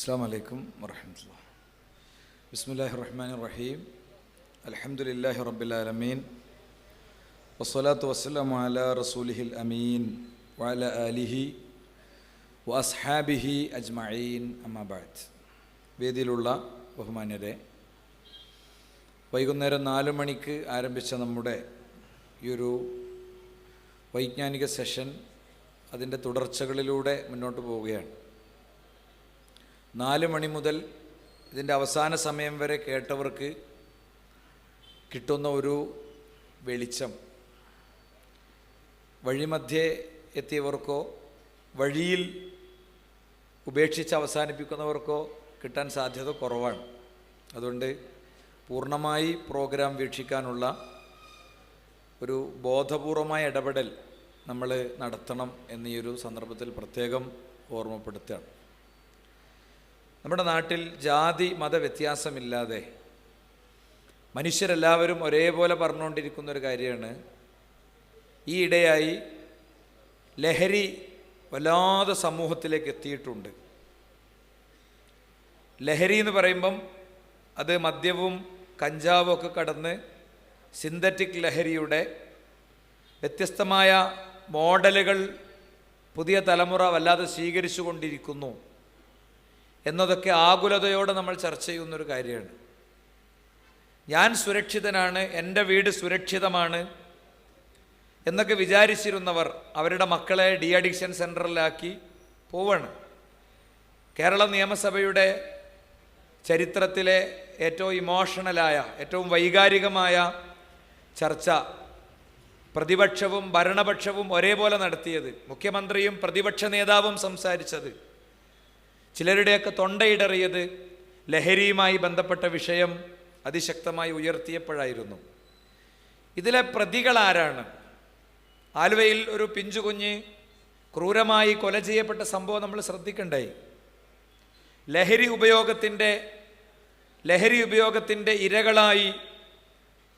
അസ്സലാമു അലൈക്കും വറഹ്മത്തുള്ളാഹി. ബിസ്മില്ലാഹിർ റഹ്മാനിർ റഹീം. അൽഹംദുലില്ലാഹി റബ്ബിൽ ആലമീൻ. വസ്സലാത്തു വസ്സലാമു അലാ റസൂലിഹിൽ അമീൻ വഅലാ ആലിഹി വഅസ്ഹാബിഹി അജ്മഈൻ. അമ്മാ ബഅദ്. വേദിയിലുള്ള ബഹുമാന്യരെ, വൈകുന്നേരം 4 മണിക്ക് ആരംഭിച്ച നമ്മുടെ ഈ ഒരു വൈജ്ഞാനിക സെഷൻ അതിൻ്റെ തുടർച്ചകളിലൂടെ മുന്നോട്ട് പോവുകയാണ്. 4 മണി മുതൽ ഇതിൻ്റെ അവസാന സമയം വരെ കേട്ടവർക്ക് കിട്ടുന്ന ഒരു വെളിച്ചം വഴിമധ്യേ എത്തിയവർക്കോ വഴിയിൽ ഉപേക്ഷിച്ച് അവസാനിപ്പിക്കുന്നവർക്കോ കിട്ടാൻ സാധ്യത കുറവാണ്. അതുകൊണ്ട് പൂർണ്ണമായി പ്രോഗ്രാം വീക്ഷിക്കാനുള്ള ഒരു ബോധപൂർവമായ ഇടപെടൽ നമ്മൾ നടത്തണം എന്നീയൊരു സന്ദർഭത്തിൽ പ്രത്യേകം ഓർമ്മപ്പെടുത്തുകയാണ്. നമ്മുടെ നാട്ടിൽ ജാതി മത വ്യത്യാസമില്ലാതെ മനുഷ്യരെല്ലാവരും ഒരേപോലെ പറഞ്ഞുകൊണ്ടിരിക്കുന്നൊരു കാര്യമാണ്, ഈ ഇടയായി ലഹരി വല്ലാതെ സമൂഹത്തിലേക്ക് എത്തിയിട്ടുണ്ട്. ലഹരി എന്ന് പറയുമ്പം അത് മദ്യവും കഞ്ചാവും ഒക്കെ കടന്ന് സിന്തറ്റിക് ലഹരിയുടെ വ്യത്യസ്തമായ മോഡലുകൾ പുതിയ തലമുറ വല്ലാതെ സ്വീകരിച്ചു കൊണ്ടിരിക്കുന്നു എന്നതൊക്കെ ആകുലതയോടെ നമ്മൾ ചർച്ച ചെയ്യുന്നൊരു കാര്യമാണ്. ഞാൻ സുരക്ഷിതനാണ്, എൻ്റെ വീട് സുരക്ഷിതമാണ് എന്നൊക്കെ വിചാരിച്ചിരുന്നവർ അവരുടെ മക്കളെ ഡി അഡിക്ഷൻ സെൻറ്ററിലാക്കി പോവാണ്. കേരള നിയമസഭയുടെ ചരിത്രത്തിലെ ഏറ്റവും ഇമോഷണലായ, ഏറ്റവും വൈകാരികമായ ചർച്ച പ്രതിപക്ഷവും ഭരണപക്ഷവും ഒരേപോലെ നടത്തിയത്, മുഖ്യമന്ത്രിയും പ്രതിപക്ഷ നേതാവും സംസാരിച്ചത്, ചിലരുടെയൊക്കെ തൊണ്ടയിടറിയത് ലഹരിയുമായി ബന്ധപ്പെട്ട വിഷയം അതിശക്തമായി ഉയർത്തിയപ്പോഴായിരുന്നു. ഇതിലെ പ്രതികൾ ആരാണ്? ആലുവയിൽ ഒരു പിഞ്ചുകുഞ്ഞ് ക്രൂരമായി കൊല ചെയ്യപ്പെട്ട സംഭവം നമ്മൾ ശ്രദ്ധിക്കണ്ടായി. ലഹരി ഉപയോഗത്തിൻ്റെ ഇരകളായി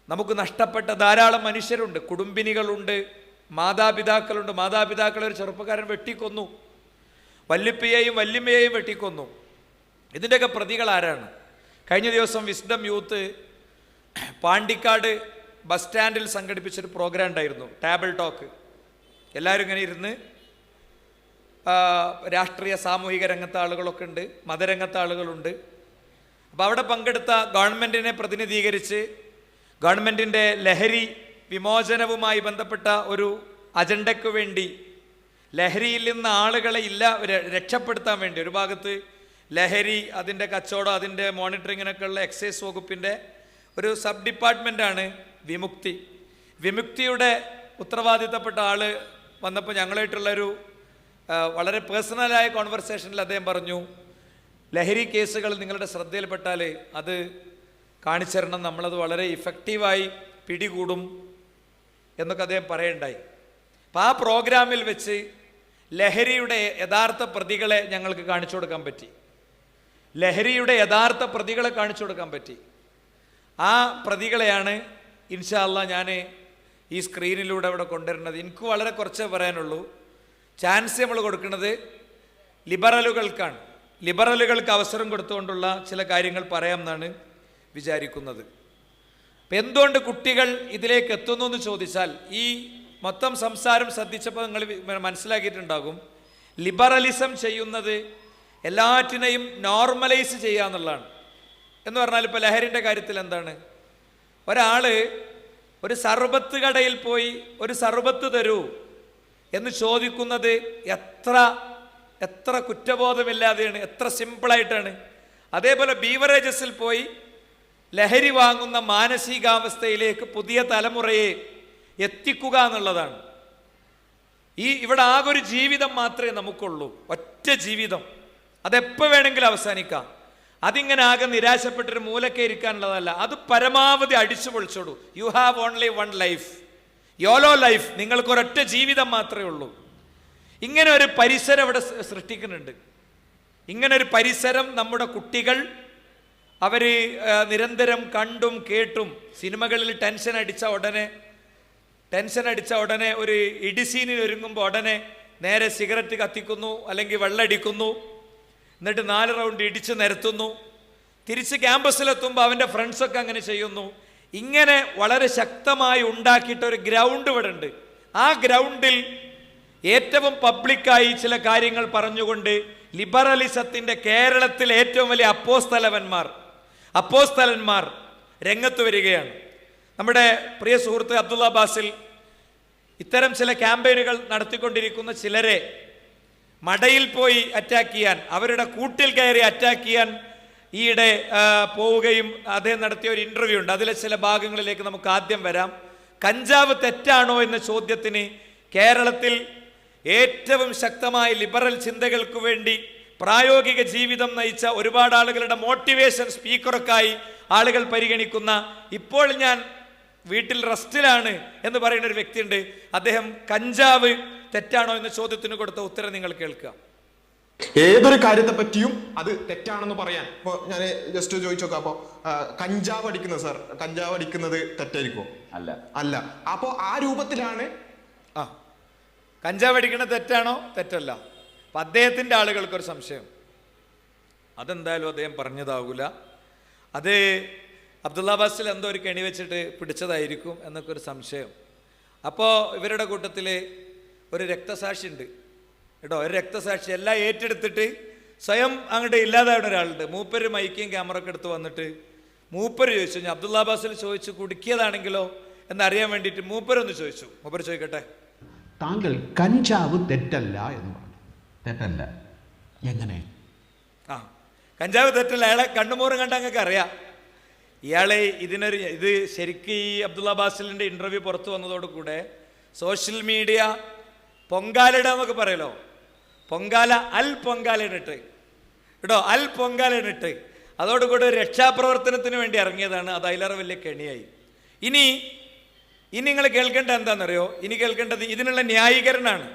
നമുക്ക് നഷ്ടപ്പെട്ട ധാരാളം മനുഷ്യരുണ്ട്, കുടുംബിനികളുണ്ട്, മാതാപിതാക്കളുണ്ട്. മാതാപിതാക്കളെ ഒരു ചെറുപ്പക്കാരൻ വെട്ടിക്കൊന്നു, വല്ലിപ്പയെയും വല്യമ്മയെയും വെട്ടിക്കൊന്നു. ഇതിൻ്റെയൊക്കെ പ്രതികൾ ആരാണ്? കഴിഞ്ഞ ദിവസം വിസ്ഡം യൂത്ത് പാണ്ടിക്കാട് ബസ് സ്റ്റാൻഡിൽ സംഘടിപ്പിച്ചൊരു പ്രോഗ്രാം ഉണ്ടായിരുന്നു, ടേബിൾ ടോക്ക്. എല്ലാവരും ഇങ്ങനെ ഇരുന്ന്, രാഷ്ട്രീയ സാമൂഹിക രംഗത്തെ ആളുകളൊക്കെ ഉണ്ട്, മതരംഗത്തെ ആളുകളുണ്ട്. അപ്പോൾ അവിടെ പങ്കെടുത്ത ഗവൺമെൻറ്റിനെ പ്രതിനിധീകരിച്ച് ഗവൺമെൻറ്റിൻ്റെ ലഹരി വിമോചനവുമായി ബന്ധപ്പെട്ട ഒരു അജണ്ടയ്ക്ക് വേണ്ടി, ലഹരിയിൽ നിന്ന് ആളുകളെ രക്ഷപ്പെടുത്താൻ വേണ്ടി, ഒരു ഭാഗത്ത് ലഹരി, അതിൻ്റെ കച്ചവടം, അതിൻ്റെ മോണിറ്ററിങ്ങിനൊക്കെ ഉള്ള എക്സൈസ് വകുപ്പിൻ്റെ ഒരു സബ് ഡിപ്പാർട്ട്മെൻറ്റാണ് വിമുക്തി. വിമുക്തിയുടെ ഉത്തരവാദിത്തപ്പെട്ട ആൾ വന്നപ്പോൾ ഞങ്ങളായിട്ടുള്ളൊരു വളരെ പേഴ്സണലായ കോൺവെർസേഷനിൽ അദ്ദേഹം പറഞ്ഞു, ലഹരി കേസുകൾ നിങ്ങളുടെ ശ്രദ്ധയിൽപ്പെട്ടാൽ അത് കാണിച്ചിരണം, നമ്മളത് വളരെ ഇഫക്റ്റീവായി പിടികൂടും എന്നൊക്കെ അദ്ദേഹം പറയുണ്ടായി. അപ്പോൾ ആ പ്രോഗ്രാമിൽ വെച്ച് ലഹരിയുടെ യഥാർത്ഥ പ്രതികളെ ഞങ്ങൾക്ക് കാണിച്ചു കൊടുക്കാൻ പറ്റി. ആ പ്രതികളെയാണ് ഇൻഷാ അല്ലാഹ് ഞാൻ ഈ സ്ക്രീനിലൂടെ ഇവിടെ കൊണ്ടുവരുന്നത്. എനിക്ക് വളരെ കുറച്ചേ പറയാനുള്ളൂ. ചാൻസ് നമ്മൾ കൊടുക്കുന്നത് ലിബറലുകൾക്കാണ്. ലിബറലുകൾക്ക് അവസരം കൊടുത്തുകൊണ്ടുള്ള ചില കാര്യങ്ങൾ പറയാമെന്നാണ് വിചാരിക്കുന്നത്. അപ്പം എന്തുകൊണ്ട് കുട്ടികൾ ഇതിലേക്ക് എത്തുന്നു എന്ന് ചോദിച്ചാൽ, ഈ മൊത്തം സംസാരം ശ്രദ്ധിച്ചപ്പോൾ നിങ്ങൾ മനസ്സിലാക്കിയിട്ടുണ്ടാകും, ലിബറലിസം ചെയ്യുന്നത് എല്ലാറ്റിനെയും നോർമലൈസ് ചെയ്യുക എന്നുള്ളതാണ്. എന്ന് പറഞ്ഞാൽ ഇപ്പോൾ ലഹരിൻ്റെ കാര്യത്തിൽ എന്താണ്, ഒരാൾ ഒരു സർബത്ത് കടയിൽ പോയി ഒരു സർബത്ത് തരൂ എന്ന് ചോദിക്കുന്നത് എത്ര കുറ്റബോധമില്ലാതെയാണ്, എത്ര സിമ്പിളായിട്ടാണ്. അതേപോലെ ബീവറേജസിൽ പോയി ലഹരി വാങ്ങുന്ന മാനസികാവസ്ഥയിലേക്ക് പുതിയ തലമുറയെ എത്തിക്കുക എന്നുള്ളതാണ്. ഇവിടെ ആകെ ഒരു ജീവിതം മാത്രമേ നമുക്കുള്ളൂ, ഒറ്റ ജീവിതം. അതെപ്പോൾ വേണമെങ്കിലും അവസാനിക്കാം. അതിങ്ങനെ ആകെ നിരാശപ്പെട്ടൊരു മൂലക്കെ ഇരിക്കാനുള്ളതല്ല, അത് പരമാവധി അടിച്ചു പൊളിച്ചോളൂ. You have only one life, YOLO life. നിങ്ങൾക്കൊരൊറ്റ ജീവിതം മാത്രമേ ഉള്ളൂ. ഇങ്ങനെ ഒരു പരിസരം ഇവിടെ സൃഷ്ടിക്കുന്നുണ്ട്. ഇങ്ങനൊരു പരിസരം നമ്മുടെ കുട്ടികൾ അവർ നിരന്തരം കണ്ടും കേട്ടും, സിനിമകളിൽ ടെൻഷൻ അടിച്ച ഉടനെ ഒരു ഇടിസീനിൽ ഒരുങ്ങുമ്പോൾ ഉടനെ നേരെ സിഗരറ്റ് കത്തിക്കുന്നു, അല്ലെങ്കിൽ വെള്ളടിക്കുന്നു. എന്നിട്ട് 4 റൗണ്ട് ഇടിച്ച് നിരത്തുന്നു. തിരിച്ച് ക്യാമ്പസിലെത്തുമ്പോൾ അവൻ്റെ ഫ്രണ്ട്സൊക്കെ അങ്ങനെ ചെയ്യുന്നു. ഇങ്ങനെ വളരെ ശക്തമായി ഉണ്ടാക്കിയിട്ട ഒരു ഗ്രൗണ്ട് ഇവിടെ ഉണ്ട്. ആ ഗ്രൗണ്ടിൽ ഏറ്റവും പബ്ലിക്കായി ചില കാര്യങ്ങൾ പറഞ്ഞുകൊണ്ട് ലിബറലിസത്തിൻ്റെ കേരളത്തിലെ ഏറ്റവും വലിയ അപ്പോസ്തലന്മാർ രംഗത്ത് വരികയാണ്. നമ്മുടെ പ്രിയ സുഹൃത്ത് അബ്ദുള്ള ബാസിൽ ഇത്തരം ചില ക്യാമ്പയിനുകൾ നടത്തിക്കൊണ്ടിരിക്കുന്ന ചിലരെ മടയിൽ പോയി അറ്റാക്ക് ചെയ്യാൻ, അവരുടെ കൂട്ടിൽ കയറി അറ്റാക്ക് ചെയ്യാൻ ഈയിടെ പോവുകയും അദ്ദേഹം നടത്തിയ ഒരു ഇൻ്റർവ്യൂ ഉണ്ട്. അതിലെ ചില ഭാഗങ്ങളിലേക്ക് നമുക്ക് ആദ്യം വരാം. കഞ്ചാവ് തെറ്റാണോ എന്ന ചോദ്യത്തിന് കേരളത്തിൽ ഏറ്റവും ശക്തമായ ലിബറൽ ചിന്തകൾക്ക് വേണ്ടി പ്രായോഗിക ജീവിതം നയിച്ച ഒരുപാട് ആളുകളുടെ മോട്ടിവേഷൻ സ്പീക്കറൊക്കെയായി ആളുകൾ പരിഗണിക്കുന്ന, ഇപ്പോൾ ഞാൻ വീട്ടിൽ റെസ്റ്റിലാണ് എന്ന് പറയുന്ന ഒരു വ്യക്തിയുണ്ട്. അദ്ദേഹം കഞ്ചാവ് തെറ്റാണോ എന്ന ചോദ്യത്തിന് കൊടുത്ത ഉത്തരം നിങ്ങൾ കേൾക്കുക. ഏതൊരു കാര്യത്തെ പറ്റിയും അത് തെറ്റാണെന്ന് പറയാൻ ഇപ്പൊ ഞാൻ ജസ്റ്റ് ചോദിച്ചു നോക്കാം. അപ്പൊ കഞ്ചാവ് അടിക്കുന്നത് തെറ്റായിരിക്കോ? അല്ല. അപ്പോ ആ രൂപത്തിലാണ് കഞ്ചാവ് അടിക്കുന്നത് തെറ്റാണോ? തെറ്റല്ല. അപ്പൊ അദ്ദേഹത്തിന്റെ ആളുകൾക്കൊരു സംശയം, അതെന്തായാലും അദ്ദേഹം പറഞ്ഞതാകൂല, അത് അബ്ദുള്ള ബാസിൽ എന്തോ ഒരു കെണി വെച്ചിട്ട് പിടിച്ചതായിരിക്കും എന്നൊക്കെ ഒരു സംശയം. അപ്പോൾ ഇവരുടെ കൂട്ടത്തിൽ ഒരു രക്തസാക്ഷി ഉണ്ട് കേട്ടോ. ഒരു രക്തസാക്ഷി എല്ലാം ഏറ്റെടുത്തിട്ട് സ്വയം അങ്ങോട്ട് ഇല്ലാതാവുന്ന ഒരാളുണ്ട്. മൂപ്പര് മൈക്കും ക്യാമറയൊക്കെ എടുത്ത് വന്നിട്ട് മൂപ്പര് ചോദിച്ചു, ഞാൻ അബ്ദുള്ള ബാസിൽ ചോദിച്ചു കുടുക്കിയതാണെങ്കിലോ എന്നറിയാൻ വേണ്ടിയിട്ട് മൂപ്പരൊന്ന് ചോദിച്ചു. മൂപ്പര് ചോദിക്കട്ടെ, താങ്കൾ കഞ്ചാവ് തെറ്റല്ല എന്ന് പറഞ്ഞു. തെറ്റല്ല എങ്ങനെ? കഞ്ചാവ് തെറ്റല്ല. അയാളെ കണ്ണുമൂറും കണ്ട അങ്ങക്ക് അറിയാം. ഇയാളെ ഇത് ശരിക്കും ഈ അബ്ദുള്ള ബാസിലിൻ്റെ ഇൻ്റർവ്യൂ പുറത്തു വന്നതോടുകൂടെ സോഷ്യൽ മീഡിയ പൊങ്കാലയുടെ നമുക്ക് പറയലോ, പൊങ്കാലയിട്ടിട്ട് കേട്ടോ, പൊങ്കാലയിട്ടിട്ട് അതോടുകൂടി രക്ഷാപ്രവർത്തനത്തിന് വേണ്ടി ഇറങ്ങിയതാണ്. അത് അതിലേറെ വലിയ കെണിയായി. ഇനി നിങ്ങൾ കേൾക്കേണ്ടത് എന്താണെന്നറിയോ? ഇനി കേൾക്കേണ്ടത് ഇതിനുള്ള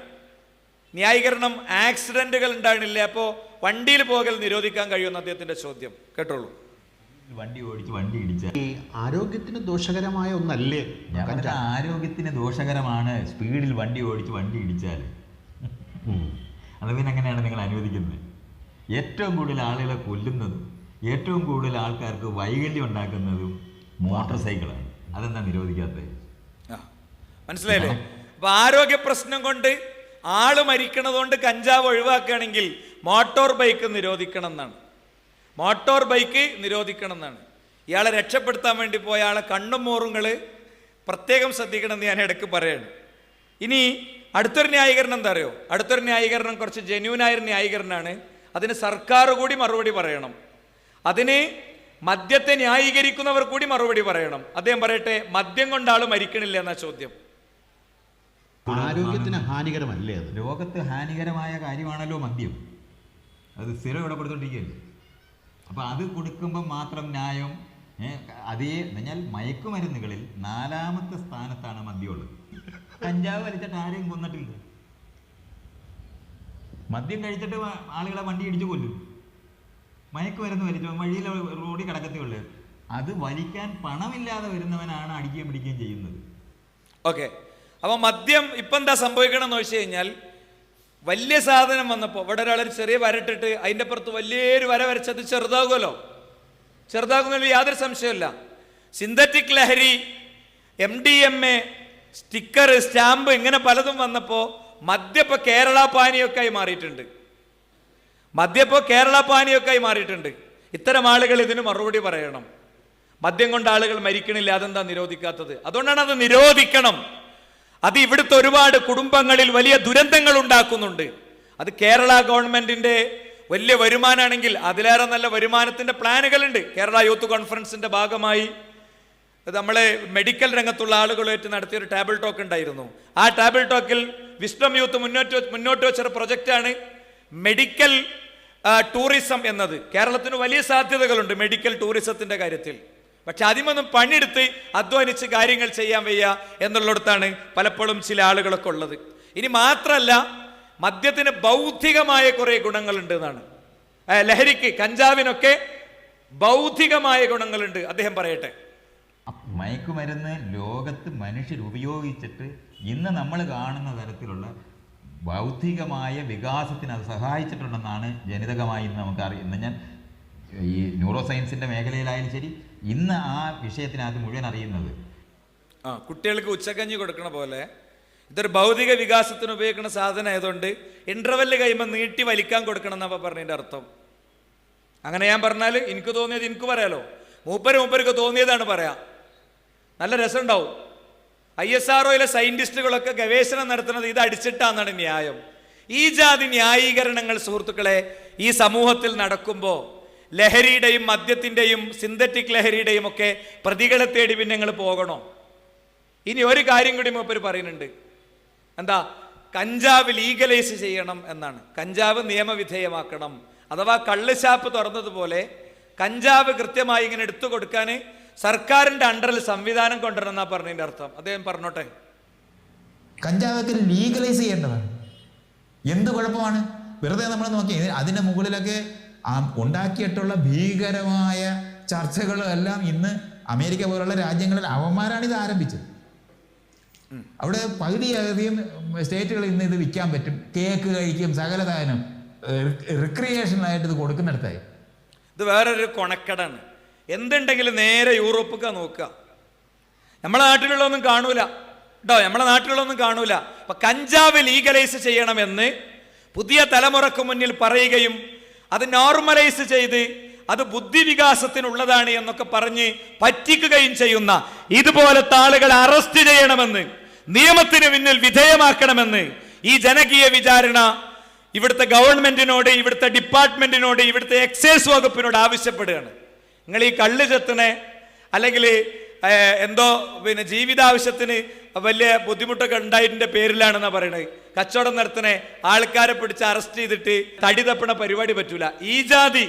ന്യായീകരണം ആക്സിഡന്റുകൾ ഉണ്ടാകണില്ല, അപ്പോൾ വണ്ടിയിൽ പോകൽ നിരോധിക്കാൻ കഴിയുമെന്ന് അദ്ദേഹത്തിന്റെ ചോദ്യം. കേട്ടോളൂ. വണ്ടി ഓടിച്ച് വണ്ടി ഇടിച്ചാൽ ആരോഗ്യത്തിന് ദോഷകരമായ ഒന്നല്ലേ? ആരോഗ്യത്തിന് ദോഷകരമാണ് സ്പീഡിൽ വണ്ടി ഓടിച്ച് വണ്ടി ഇടിച്ചാൽ. അത് പിന്നെ എങ്ങനെയാണ് നിങ്ങൾ അനുവദിക്കുന്നത്? ഏറ്റവും കൂടുതൽ ആളുകളെ കൊല്ലുന്നതും ഏറ്റവും കൂടുതൽ ആൾക്കാർക്ക് വൈകല്യം ഉണ്ടാക്കുന്നതും മോട്ടോർ സൈക്കിളാണ്. അതെന്താ നിരോധിക്കാത്തത്? മനസ്സിലായില്ലേ? അപ്പൊ ആരോഗ്യ പ്രശ്നം കൊണ്ട് ആള് മരിക്കണതുകൊണ്ട് കഞ്ചാവ് ഒഴിവാക്കുകയാണെങ്കിൽ മോട്ടോർ ബൈക്ക് നിരോധിക്കണം എന്നാണ്. ഇയാളെ രക്ഷപ്പെടുത്താൻ വേണ്ടി പോയ ആളെ കണ്ണും മോറുങ്ങൾ പ്രത്യേകം ശ്രദ്ധിക്കണം എന്ന് ഞാൻ ഇടയ്ക്ക് പറയാണ്. ഇനി അടുത്തൊരു ന്യായീകരണം എന്താ അറിയോ? അടുത്തൊരു ന്യായീകരണം കുറച്ച് ജെന്യൂനായൊരു ന്യായീകരണമാണ്. അതിന് സർക്കാർ കൂടി മറുപടി പറയണം. അതിന് മദ്യത്തെ ന്യായീകരിക്കുന്നവർ കൂടി മറുപടി പറയണം. അദ്ദേഹം പറയട്ടെ, മദ്യം കൊണ്ട് ആൾ മരിക്കണില്ല എന്ന ചോദ്യം. ആരോഗ്യത്തിന് ഹാനികരമല്ലേ അത്? ലോകത്ത് ഹാനികരമായ കാര്യമാണല്ലോ മദ്യം. അത് സ്ഥിരം ഇടപെടുത്തോണ്ടിരിക്കുകയല്ലേ. അപ്പം അത് കൊടുക്കുമ്പോൾ മാത്രം ന്യായം. അതേ എന്നാൽ മയക്കുമരുന്നുകളിൽ 4ാമത്തെ സ്ഥാനത്താണ് മദ്യമുള്ളത്. കഞ്ചാവ് വലിച്ചിട്ട് ആരെയും കൊന്നിട്ടില്ല. മദ്യം കഴിച്ചിട്ട് ആളുകളെ വണ്ടി ഇടിച്ചു കൊല്ലും. മയക്കുമരുന്ന് വലിച്ചു വഴിയിൽ റോഡിൽ കിടക്കത്തേ. അത് വലിക്കാൻ പണമില്ലാതെ വരുന്നവനാണ് അടിക്കുകയും പിടിക്കുകയും ചെയ്യുന്നത്. ഓക്കെ, അപ്പോൾ മദ്യം ഇപ്പം എന്താ സംഭവിക്കണം എന്ന് വെച്ച് കഴിഞ്ഞാൽ, വലിയ സാധനം വന്നപ്പോൾ ഇവിടെ ഒരാളൊരു ചെറിയ വരട്ടിട്ട് അതിൻ്റെ പുറത്ത് വലിയൊരു വര വരച്ചത് ചെറുതാകുന്നതിൽ യാതൊരു സംശയമില്ല. സിന്തറ്റിക് ലഹരി, MDMA, സ്റ്റിക്കർ, സ്റ്റാമ്പ്, ഇങ്ങനെ പലതും വന്നപ്പോൾ മദ്യപ്പോൾ കേരള പാനിയൊക്കെ ആയി മാറിയിട്ടുണ്ട്. ഇത്തരം ആളുകൾ ഇതിന് മറുപടി പറയണം. മദ്യം കൊണ്ട് ആളുകൾ മരിക്കണില്ല, അതെന്താ നിരോധിക്കാത്തത്? അതുകൊണ്ടാണ് അത് നിരോധിക്കണം. അത് ഇവിടുത്തെ ഒരുപാട് കുടുംബങ്ങളിൽ വലിയ ദുരന്തങ്ങൾ ഉണ്ടാക്കുന്നുണ്ട്. അത് കേരള ഗവൺമെന്റിന്റെ വലിയ വരുമാനമാണെങ്കിൽ അതിലേറെ നല്ല വരുമാനത്തിന്റെ പ്ലാനുകളുണ്ട്. കേരള യൂത്ത് കോൺഫറൻസിന്റെ ഭാഗമായി നമ്മളെ മെഡിക്കൽ രംഗത്തുള്ള ആളുകളുമായിട്ട് നടത്തിയൊരു ടേബിൾ ടോക്ക് ഉണ്ടായിരുന്നു. ആ ടേബിൾ ടോക്കിൽ വിസ്ഡം യൂത്ത് മുന്നോട്ട് വെച്ചൊരു പ്രൊജക്റ്റാണ് മെഡിക്കൽ ടൂറിസം എന്നത്. കേരളത്തിന് വലിയ സാധ്യതകളുണ്ട് മെഡിക്കൽ ടൂറിസത്തിന്റെ കാര്യത്തിൽ. പക്ഷെ അതിമൊന്നും പണിയെടുത്ത് അധ്വാനിച്ച് കാര്യങ്ങൾ ചെയ്യാൻ വയ്യ എന്നുള്ളിടത്താണ് പലപ്പോഴും ചില ആളുകളൊക്കെ ഉള്ളത്. ഇനി മാത്രമല്ല, മദ്യത്തിന് ബൗദ്ധികമായ കുറെ ഗുണങ്ങളുണ്ട് എന്നാണ്. ലഹരിക്ക്, കഞ്ചാവിനൊക്കെ ബൗദ്ധികമായ ഗുണങ്ങളുണ്ട്. അദ്ദേഹം പറയട്ടെ. മയക്കുമരുന്ന് ലോകത്ത് മനുഷ്യർ ഉപയോഗിച്ചിട്ട് ഇന്ന് നമ്മൾ കാണുന്ന തരത്തിലുള്ള ബൗദ്ധികമായ വികാസത്തിന് അത് സഹായിച്ചിട്ടുണ്ടെന്നാണ് ജനിതകമായി ഇന്ന് നമുക്ക് ഇന്ന് ഞാൻ ഈ ന്യൂറോ സയൻസിൻ്റെ മേഖലയിലായാലും ശരി ഇന്ന് ആ വിഷയത്തിനകത്ത് മുഴുവൻ അറിയുന്നത്. കുട്ടികൾക്ക് ഉച്ചക്കഞ്ഞി കൊടുക്കണ പോലെ ഇതൊരു ഭൗതിക വികാസത്തിന് ഉപയോഗിക്കുന്ന സാധനം ആയതുകൊണ്ട് ഇൻ്റർവെല്ല് കഴിയുമ്പോൾ നീട്ടി വലിക്കാൻ കൊടുക്കണം എന്നപ്പോൾ പറഞ്ഞതിൻ്റെ അർത്ഥം. അങ്ങനെ ഞാൻ പറഞ്ഞാൽ എനിക്ക് തോന്നിയത് എനിക്ക് പറയാലോ, മൂപ്പർക്ക് തോന്നിയതാണ് പറയാം. നല്ല രസമുണ്ടാവും. ISROയിലെ സയൻറ്റിസ്റ്റുകളൊക്കെ ഗവേഷണം നടത്തുന്നത് ഇത് അടിച്ചിട്ടാന്നാണ് ന്യായം. ഈ ജാതി ന്യായീകരണങ്ങൾ സുഹൃത്തുക്കളെ ഈ സമൂഹത്തിൽ നടക്കുമ്പോൾ ലഹരിയുടെയും മദ്യത്തിൻ്റെയും സിന്തറ്റിക് ലഹരിയുടെയും ഒക്കെ പ്രതികളെ തേടി പിന്നെ നിങ്ങൾ പോകണോ? ഇനി ഒരു കാര്യം കൂടി മൂപ്പര് പറയുന്നുണ്ട്. എന്താ? കഞ്ചാവ് ലീഗലൈസ് ചെയ്യണം എന്നാണ്. കഞ്ചാവ് നിയമവിധേയമാക്കണം. അഥവാ കള്ളുഷാപ്പ് തുറന്നതുപോലെ കഞ്ചാവ് കൃത്യമായി ഇങ്ങനെ എടുത്തു കൊടുക്കാൻ സർക്കാരിൻ്റെ അണ്ടറിൽ സംവിധാനം കൊണ്ടുവരണം എന്നാ പറഞ്ഞതിൻ്റെ അർത്ഥം. അദ്ദേഹം പറഞ്ഞോട്ടെ. കഞ്ചാവൊക്കെ ലീഗലൈസ് ചെയ്യേണ്ടതാണ്. എന്ത് കുഴപ്പമാണ്? വെറുതെ നമ്മൾ നോക്കി അതിൻ്റെ മുകളിലൊക്കെ ഉണ്ടാക്കിയിട്ടുള്ള ഭീകരമായ ചർച്ചകളും എല്ലാം ഇന്ന് അമേരിക്ക പോലുള്ള രാജ്യങ്ങളിൽ അവന്മാരാണ് ഇത് ആരംഭിച്ചത്. അവിടെ പകുതിയധികം സ്റ്റേറ്റുകൾ ഇന്ന് ഇത് വിൽക്കാൻ പറ്റും. കേക്ക് കഴിക്കും, സകലതാനും റിക്രിയേഷനായിട്ട് ഇത് കൊടുക്കുന്നിടത്തായി. ഇത് വേറൊരു കൊണക്കടാണ്. എന്തുണ്ടെങ്കിലും നേരെ യൂറോപ്പൊക്കെ നോക്കുക. നമ്മളെ നാട്ടിലുള്ളതൊന്നും കാണൂല കേട്ടോ, നമ്മളെ നാട്ടിലുള്ളതൊന്നും കാണൂല. അപ്പൊ കഞ്ചാവ് ലീഗലൈസ് ചെയ്യണമെന്ന് പുതിയ തലമുറക്ക് മുന്നിൽ പറയുകയും അത് നോർമലൈസ് ചെയ്ത് അത് ബുദ്ധിവികാസത്തിനുള്ളതാണ് എന്നൊക്കെ പറഞ്ഞ് പറ്റിക്കുകയും ചെയ്യുന്ന ഇതുപോലത്തെ ആളുകളെ അറസ്റ്റ് ചെയ്യണമെന്ന്, നിയമത്തിന് പിന്നിൽ വിധേയമാക്കണമെന്ന് ഈ ജനകീയ വിചാരണ ഇവിടുത്തെ ഗവൺമെന്റിനോട്, ഇവിടുത്തെ ഡിപ്പാർട്ട്മെന്റിനോട്, ഇവിടുത്തെ എക്സൈസ് വകുപ്പിനോട് ആവശ്യപ്പെടുകയാണ്. നിങ്ങൾ ഈ കള്ള് ചെത്തനെ അല്ലെങ്കിൽ എന്തോ പിന്നെ ജീവിതാവശ്യത്തിന് വലിയ ബുദ്ധിമുട്ടൊക്കെ ഉണ്ടായതിൻ്റെ പേരിലാണെന്നാ പറയണത്. കച്ചവടം നടത്തണേ ആൾക്കാരെ പിടിച്ച് അറസ്റ്റ് ചെയ്തിട്ട് തടി തപ്പണ പരിപാടി പറ്റൂല. ഈ ജാതി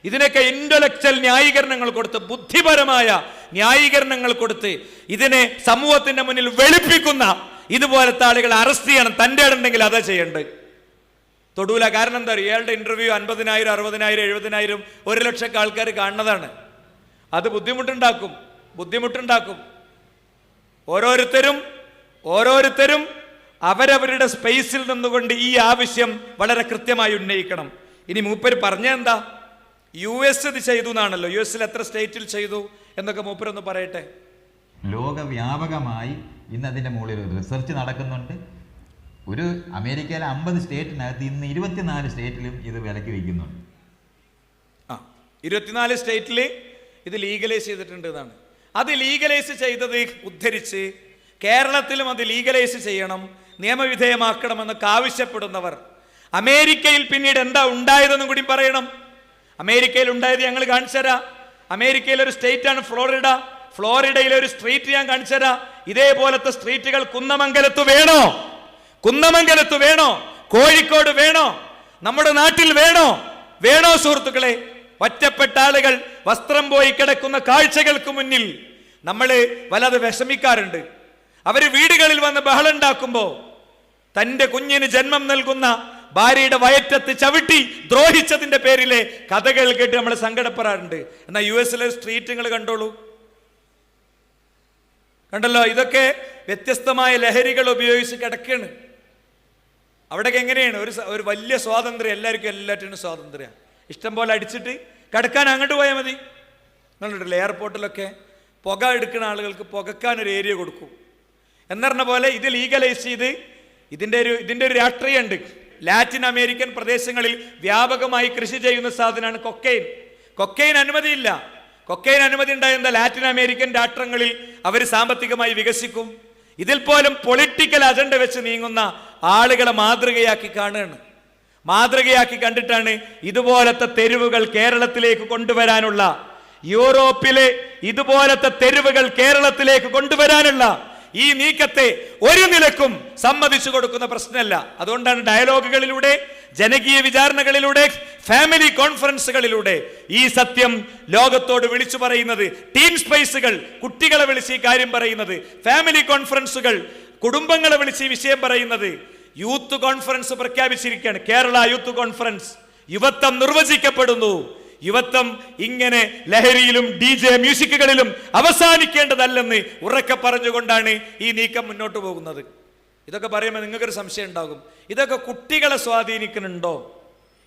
ഇതിനൊക്കെ ഇന്റലക്ച്വൽ ന്യായീകരണങ്ങൾ കൊടുത്ത്, ബുദ്ധിപരമായ ന്യായീകരണങ്ങൾ കൊടുത്ത് ഇതിനെ സമൂഹത്തിന്റെ മുന്നിൽ വെളുപ്പിക്കുന്ന ഇതുപോലത്തെ ആളുകളെ അറസ്റ്റ് ചെയ്യണം. തൻ്റെ ഇടണ്ടെങ്കിൽ അതാ ചെയ്യേണ്ടത്. തൊടൂല. കാരണം എന്താ പറയുക, ഇയാളുടെ ഇന്റർവ്യൂ 50,000, 60,000, 70,000, 1,00,000 ആൾക്കാർ കാണുന്നതാണ്. അത് ബുദ്ധിമുട്ടുണ്ടാക്കും. ഓരോരുത്തരും അവരവരുടെ സ്പേസിൽ നിന്നുകൊണ്ട് ഈ ആവശ്യം വളരെ കൃത്യമായി ഉന്നയിക്കണം. ഇനി മൂപ്പര് പറഞ്ഞ എന്താ, US ഇത് ചെയ്തു എന്നാണല്ലോ. US എത്ര സ്റ്റേറ്റിൽ ചെയ്തു എന്നൊക്കെ മൂപ്പരൊന്ന് പറയട്ടെ. ലോകവ്യാപകമായി ഇന്ന് അതിൻ്റെ മുകളിൽ റിസർച്ച് നടക്കുന്നുണ്ട്. ഒരു അമേരിക്കയിലെ 50 സ്റ്റേറ്റിനകത്ത് ഇന്ന് 24 സ്റ്റേറ്റിലും ഇത് വിലക്ക് വയ്ക്കുന്നുണ്ട്. 24 സ്റ്റേറ്റിൽ ഇത് ലീഗലൈസ് ചെയ്തിട്ടുണ്ട് എന്നാണ്. അത് ലീഗലൈസ് ചെയ്തത് ഉദ്ധരിച്ച് കേരളത്തിലും അത് ലീഗലൈസ് ചെയ്യണം, നിയമവിധേയമാക്കണമെന്നൊക്കെ ആവശ്യപ്പെടുന്നവർ അമേരിക്കയിൽ പിന്നീട് എന്താ ഉണ്ടായതെന്നും കൂടി പറയണം. അമേരിക്കയിൽ ഉണ്ടായത് ഞങ്ങൾ കാണിച്ചു തരാം. അമേരിക്കയിലെ ഒരു സ്റ്റേറ്റാണ് ഫ്ലോറിഡ. ഫ്ലോറിഡയിലെ ഒരു സ്ട്രീറ്റ് ഞാൻ കാണിച്ചു തരാം. ഇതേപോലത്തെ സ്ട്രീറ്റുകൾ കുന്നമംഗലത്ത് വേണോ, കോഴിക്കോട് വേണോ, നമ്മുടെ നാട്ടിൽ വേണോ സുഹൃത്തുക്കളെ? ഒറ്റപ്പെട്ട ആളുകൾ വസ്ത്രം പോയി കിടക്കുന്ന കാഴ്ചകൾക്ക് മുന്നിൽ നമ്മൾ വല്ലാതെ വിഷമിക്കാറുണ്ട്. അവര് വീടുകളിൽ വന്ന് ബഹളുണ്ടാക്കുമ്പോൾ തൻ്റെ കുഞ്ഞിന് ജന്മം നൽകുന്ന ഭാര്യയുടെ വയറ്റത്ത് ചവിട്ടി ദ്രോഹിച്ചതിന്റെ പേരിലെ കഥകൾ കേട്ട് നമ്മൾ സങ്കടപ്പെടാറുണ്ട്. എന്നാൽ US സ്ട്രീറ്റുകൾ കണ്ടല്ലോ, ഇതൊക്കെ വ്യത്യസ്തമായ ലഹരികൾ ഉപയോഗിച്ച് കിടക്കുകയാണ്. അവിടെയൊക്കെ എങ്ങനെയാണ് ഒരു വലിയ സ്വാതന്ത്ര്യം, എല്ലാറ്റിനും സ്വാതന്ത്ര്യം. ഇഷ്ടം പോലെ അടിച്ചിട്ട് കിടക്കാൻ അങ്ങോട്ട് പോയാൽ മതി. നിങ്ങളുണ്ടല്ലോ എയർപോർട്ടിലൊക്കെ പുക എടുക്കുന്ന ആളുകൾക്ക് പുകക്കാൻ ഒരു ഏരിയ കൊടുക്കും എന്ന് പറഞ്ഞ പോലെ ഇത് ലീഗലൈസ് ചെയ്ത് ഇതിൻ്റെ ഒരു രാഷ്ട്രീയമുണ്ട്. ലാറ്റിൻ അമേരിക്കൻ പ്രദേശങ്ങളിൽ വ്യാപകമായി കൃഷി ചെയ്യുന്ന സാധനമാണ് കൊക്കൈൻ അനുമതിയില്ല. കൊക്കൈൻ അനുമതി ഉണ്ടായ എന്താ, ലാറ്റിൻ അമേരിക്കൻ രാഷ്ട്രങ്ങളിൽ അവർ സാമ്പത്തികമായി വികസിക്കും. ഇതിൽ പോലും പൊളിറ്റിക്കൽ അജണ്ട വെച്ച് നീങ്ങുന്ന ആളുകളെ മാതൃകയാക്കി കണ്ടിട്ടാണ് ഇതുപോലത്തെ തെരുവുകൾ കേരളത്തിലേക്ക് കൊണ്ടുവരാനുള്ള, യൂറോപ്പിലെ ഇതുപോലത്തെ തെരുവുകൾ കേരളത്തിലേക്ക് കൊണ്ടുവരാനുള്ള ഈ നീക്കത്തെ ഒരു നിലക്കും സമ്മതിച്ചു കൊടുക്കുന്ന പ്രശ്നമല്ല. അതുകൊണ്ടാണ് ഡയലോഗുകളിലൂടെ, ജനകീയ വിചാരണകളിലൂടെ, ഫാമിലി കോൺഫറൻസുകളിലൂടെ ഈ സത്യം ലോകത്തോട് വിളിച്ചു പറയുന്നത്. ടീം സ്പേസുകൾ കുട്ടികളെ വിളിച്ച് ഈ കാര്യം പറയുന്നത്, ഫാമിലി കോൺഫറൻസുകൾ കുടുംബങ്ങളെ വിളിച്ച് ഈ വിഷയം പറയുന്നത്. യൂത്ത് കോൺഫറൻസ് പ്രഖ്യാപിച്ചിരിക്കുകയാണ്, കേരള യൂത്ത് കോൺഫറൻസ്. യുവത്വം നിർവചിക്കപ്പെടുന്നു. യുവത്വം ഇങ്ങനെ ലഹരിയിലും DJ മ്യൂസിക്കുകളിലും അവസാനിക്കേണ്ടതല്ലെന്ന് ഉറക്കെ പറഞ്ഞുകൊണ്ടാണ് ഈ നീക്കം മുന്നോട്ട് പോകുന്നത്. ഇതൊക്കെ പറയുമ്പോൾ നിങ്ങൾക്കൊരു സംശയം ഉണ്ടാകും, ഇതൊക്കെ കുട്ടികളെ സ്വാധീനിക്കുന്നുണ്ടോ?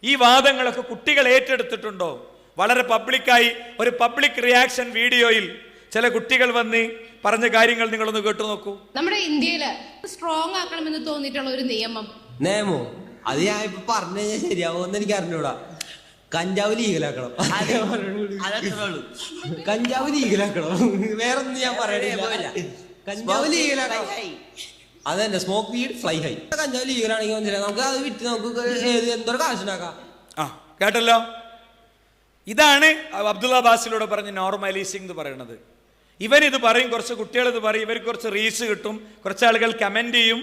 ഈ വാദങ്ങളൊക്കെ കുട്ടികൾ ഏറ്റെടുത്തിട്ടുണ്ടോ? വളരെ പബ്ലിക്കായി ഒരു പബ്ലിക് റിയാക്ഷൻ വീഡിയോയിൽ ചില കുട്ടികൾ വന്ന് പറഞ്ഞ കാര്യങ്ങൾ നിങ്ങളൊന്ന് കേട്ടു നോക്കൂ. നമ്മുടെ ഇന്ത്യയില് സ്ട്രോങ് ആക്കണമെന്ന് തോന്നിയിട്ടുള്ള ഒരു നിയമോ അത് ഞാൻ ഇപ്പൊ പറഞ്ഞു കഴിഞ്ഞാൽ ശരിയാവുമെന്ന് എനിക്ക് അറിഞ്ഞൂടാ. കഞ്ചാവ് ലീഗലാക്കണം, കഞ്ചാവ് ലീഗലാക്കണം, വേറൊന്നും ഞാൻ പറയണില്ല. കഞ്ചാവ് ലീഗലാക്കണം, അതന്നെ. Smoke weed fly high. കഞ്ചാവ് ലീഗലാണെങ്കിൽ മനസ്സിലായി നമുക്ക് അത് വിറ്റ് നമുക്ക് എന്തൊരു കാശുണ്ടാക്കാം. കേട്ടല്ലോ, ഇതാണ് അബ്ദുള്ള ബാസിലൂടെ പറഞ്ഞ് നോർമലൈസിംഗ് എന്ന് പറയുന്നത്. ഇവനിത് പറയും, കുറച്ച് കുട്ടികൾ ഇത് പറയും, ഇവർക്ക് കുറച്ച് റീച്ച് കിട്ടും, കുറച്ച് ആളുകൾ കമന്റ് ചെയ്യും,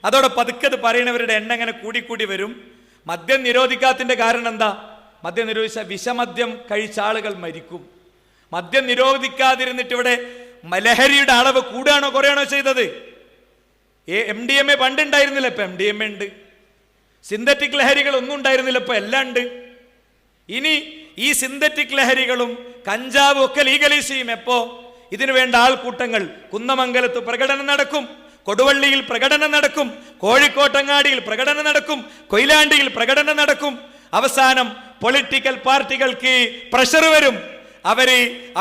അതോടെ പതുക്കെ ഇത് പറയുന്നവരുടെ എണ്ണം ഇങ്ങനെ കൂടിക്കൂടി വരും. മദ്യം നിരോധിക്കാത്തതിന്റെ കാരണം എന്താ? മദ്യം നിരോധിച്ച വിഷമദ്യം കഴിച്ച ആളുകൾ മരിക്കും. മദ്യം നിരോധിക്കാതിരുന്നിട്ട് ഇവിടെ ലഹരിയുടെ അളവ് കൂടുകയാണോ കുറയാണോ ചെയ്തത്? MDMA പണ്ടുണ്ടായിരുന്നില്ല, ഇപ്പൊ MDMA ഉണ്ട്. സിന്തറ്റിക് ലഹരികൾ ഒന്നും ഉണ്ടായിരുന്നില്ല, ഇപ്പൊ എല്ലാം ഉണ്ട്. ഇനി ഈ സിന്തറ്റിക് ലഹരികളും കഞ്ചാവും ഒക്കെ ലീഗലൈസ് ചെയ്യും. എപ്പോ? ഇതിനു വേണ്ട ആൾക്കൂട്ടങ്ങൾ കുന്നമംഗലത്ത് പ്രകടനം നടക്കും, കൊടുവള്ളിയിൽ പ്രകടനം നടക്കും, കോഴിക്കോട്ടങ്ങാടിയിൽ പ്രകടനം നടക്കും, കൊയിലാണ്ടിയിൽ പ്രകടനം നടക്കും. അവസാനം പൊളിറ്റിക്കൽ പാർട്ടികൾക്ക് പ്രഷർ വരും,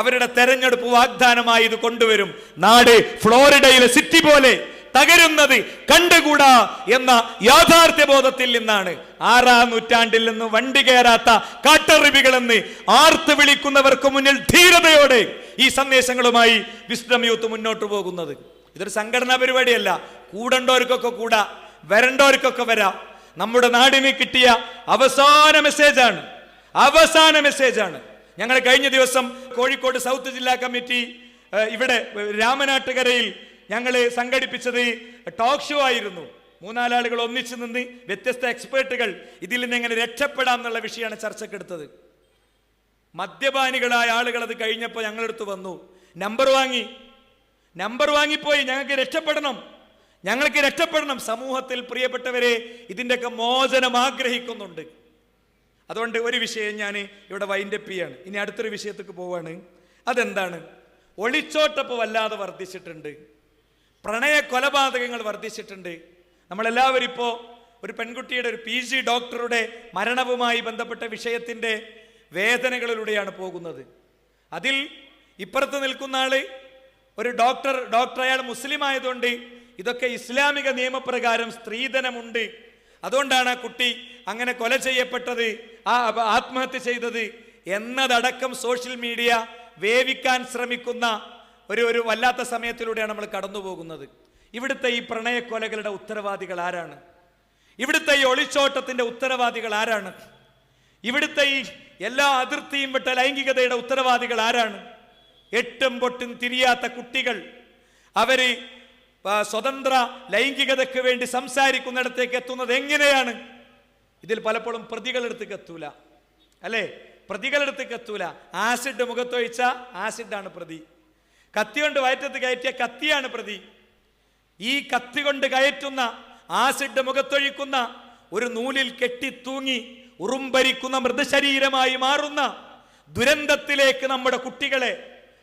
അവരുടെ തെരഞ്ഞെടുപ്പ് വാഗ്ദാനമായി ഇത് കൊണ്ടുവരും. നാട് ഫ്ലോറിഡയിലെ സിറ്റി പോലെ തകരുന്നത് കണ്ടുകൂടാ എന്ന യാഥാർത്ഥ്യ ബോധത്തിൽ നിന്നാണ് 6-ാം നൂറ്റാണ്ടിൽ നിന്ന് വണ്ടി കയറാത്ത കാട്ടറിവികളെന്ന് ആർത്ത് വിളിക്കുന്നവർക്ക് മുന്നിൽ ധീരതയോടെ ഈ സന്ദേശങ്ങളുമായി വിസ്ഡം യൂത്ത് മുന്നോട്ട് പോകുന്നത്. ഇതൊരു സംഘടനാ പരിപാടിയല്ല. കൂടേണ്ടവർക്കൊക്കെ കൂടാ, വരേണ്ടവർക്കൊക്കെ വരാം. നമ്മുടെ നാടിന് കിട്ടിയ അവസാന മെസ്സേജാണ്. ഞങ്ങൾ കഴിഞ്ഞ ദിവസം കോഴിക്കോട് സൗത്ത് ജില്ലാ കമ്മിറ്റി ഇവിടെ രാമനാട്ടുകരയിൽ ഞങ്ങൾ സംഘടിപ്പിച്ചത് ടോക്ക് ഷോ ആയിരുന്നു. 3-4 ആളുകൾ ഒന്നിച്ചു നിന്ന് വ്യത്യസ്ത എക്സ്പേർട്ടുകൾ ഇതിൽ നിന്ന് എങ്ങനെ രക്ഷപ്പെടാം എന്നുള്ള വിഷയമാണ് ചർച്ചക്കെടുത്തത്. മദ്യപാനികളായ ആളുകൾ അത് കഴിഞ്ഞപ്പോൾ ഞങ്ങളെടുത്ത് വന്നു, നമ്പർ വാങ്ങിപ്പോയി, ഞങ്ങൾക്ക് രക്ഷപ്പെടണം. സമൂഹത്തിൽ പ്രിയപ്പെട്ടവരെ, ഇതിൻ്റെയൊക്കെ മോചനം ആഗ്രഹിക്കുന്നുണ്ട്. അതുകൊണ്ട് ഒരു വിഷയം ഞാൻ ഇവിടെ വൈൻഡപ്പ് ചെയ്യാണ്. ഇനി അടുത്തൊരു വിഷയത്തേക്ക് പോവാണ്. അതെന്താണ്? ഒളിച്ചോട്ടപ്പ് വല്ലാതെ വർദ്ധിച്ചിട്ടുണ്ട്, പ്രണയ കൊലപാതകങ്ങൾ വർദ്ധിച്ചിട്ടുണ്ട്. നമ്മളെല്ലാവരും ഇപ്പോൾ ഒരു പെൺകുട്ടിയുടെ, ഒരു PG ഡോക്ടറുടെ മരണവുമായി ബന്ധപ്പെട്ട വിഷയത്തിൻ്റെ വേദനകളിലൂടെയാണ് പോകുന്നത്. അതിൽ ഇപ്പുറത്ത് നിൽക്കുന്ന ആള് ഒരു ഡോക്ടർ അയാൾ മുസ്ലിം ആയതുകൊണ്ട് ഇതൊക്കെ ഇസ്ലാമിക നിയമപ്രകാരം സ്ത്രീധനമുണ്ട്, അതുകൊണ്ടാണ് ആ കുട്ടി അങ്ങനെ കൊല ചെയ്യപ്പെട്ടത്, ആത്മഹത്യ ചെയ്തത് എന്നതടക്കം സോഷ്യൽ മീഡിയ വേവിക്കാൻ ശ്രമിക്കുന്ന ഒരു വല്ലാത്ത സമയത്തിലൂടെയാണ് നമ്മൾ കടന്നു പോകുന്നത്. ഇവിടുത്തെ ഈ പ്രണയക്കൊലകളുടെ ഉത്തരവാദികൾ ആരാണ്? ഇവിടുത്തെ ഈ ഒളിച്ചോട്ടത്തിന്റെ ഉത്തരവാദികൾ ആരാണ്? ഇവിടുത്തെ ഈ എല്ലാ അതിർത്തിയും വിട്ട ലൈംഗികതയുടെ ഉത്തരവാദികൾ ആരാണ്? എട്ടും പൊട്ടും തിരിയാത്ത കുട്ടികൾ അവര് സ്വതന്ത്ര ലൈംഗികതയ്ക്ക് വേണ്ടി സംസാരിക്കുന്നിടത്തേക്ക് എത്തുന്നത് എങ്ങനെയാണ്? ഇതിൽ പലപ്പോഴും പ്രതികളെടുത്തേക്ക് എത്തൂല, അല്ലേ? പ്രതികളെടുത്തേക്ക് എത്തൂല. ആസിഡ് മുഖത്തൊഴിച്ച ആസിഡാണ് പ്രതി, കത്തി കൊണ്ട് വയറ്റത്ത് കയറ്റിയ കത്തിയാണ് പ്രതി. ഈ കത്തി കൊണ്ട് കയറ്റുന്ന, ആസിഡ് മുഖത്തൊഴിക്കുന്ന, ഒരു നൂലിൽ കെട്ടിത്തൂങ്ങി ഉറുമ്പരിക്കുന്ന മൃതശരീരമായി മാറുന്ന ദുരന്തത്തിലേക്ക് നമ്മുടെ കുട്ടികളെ,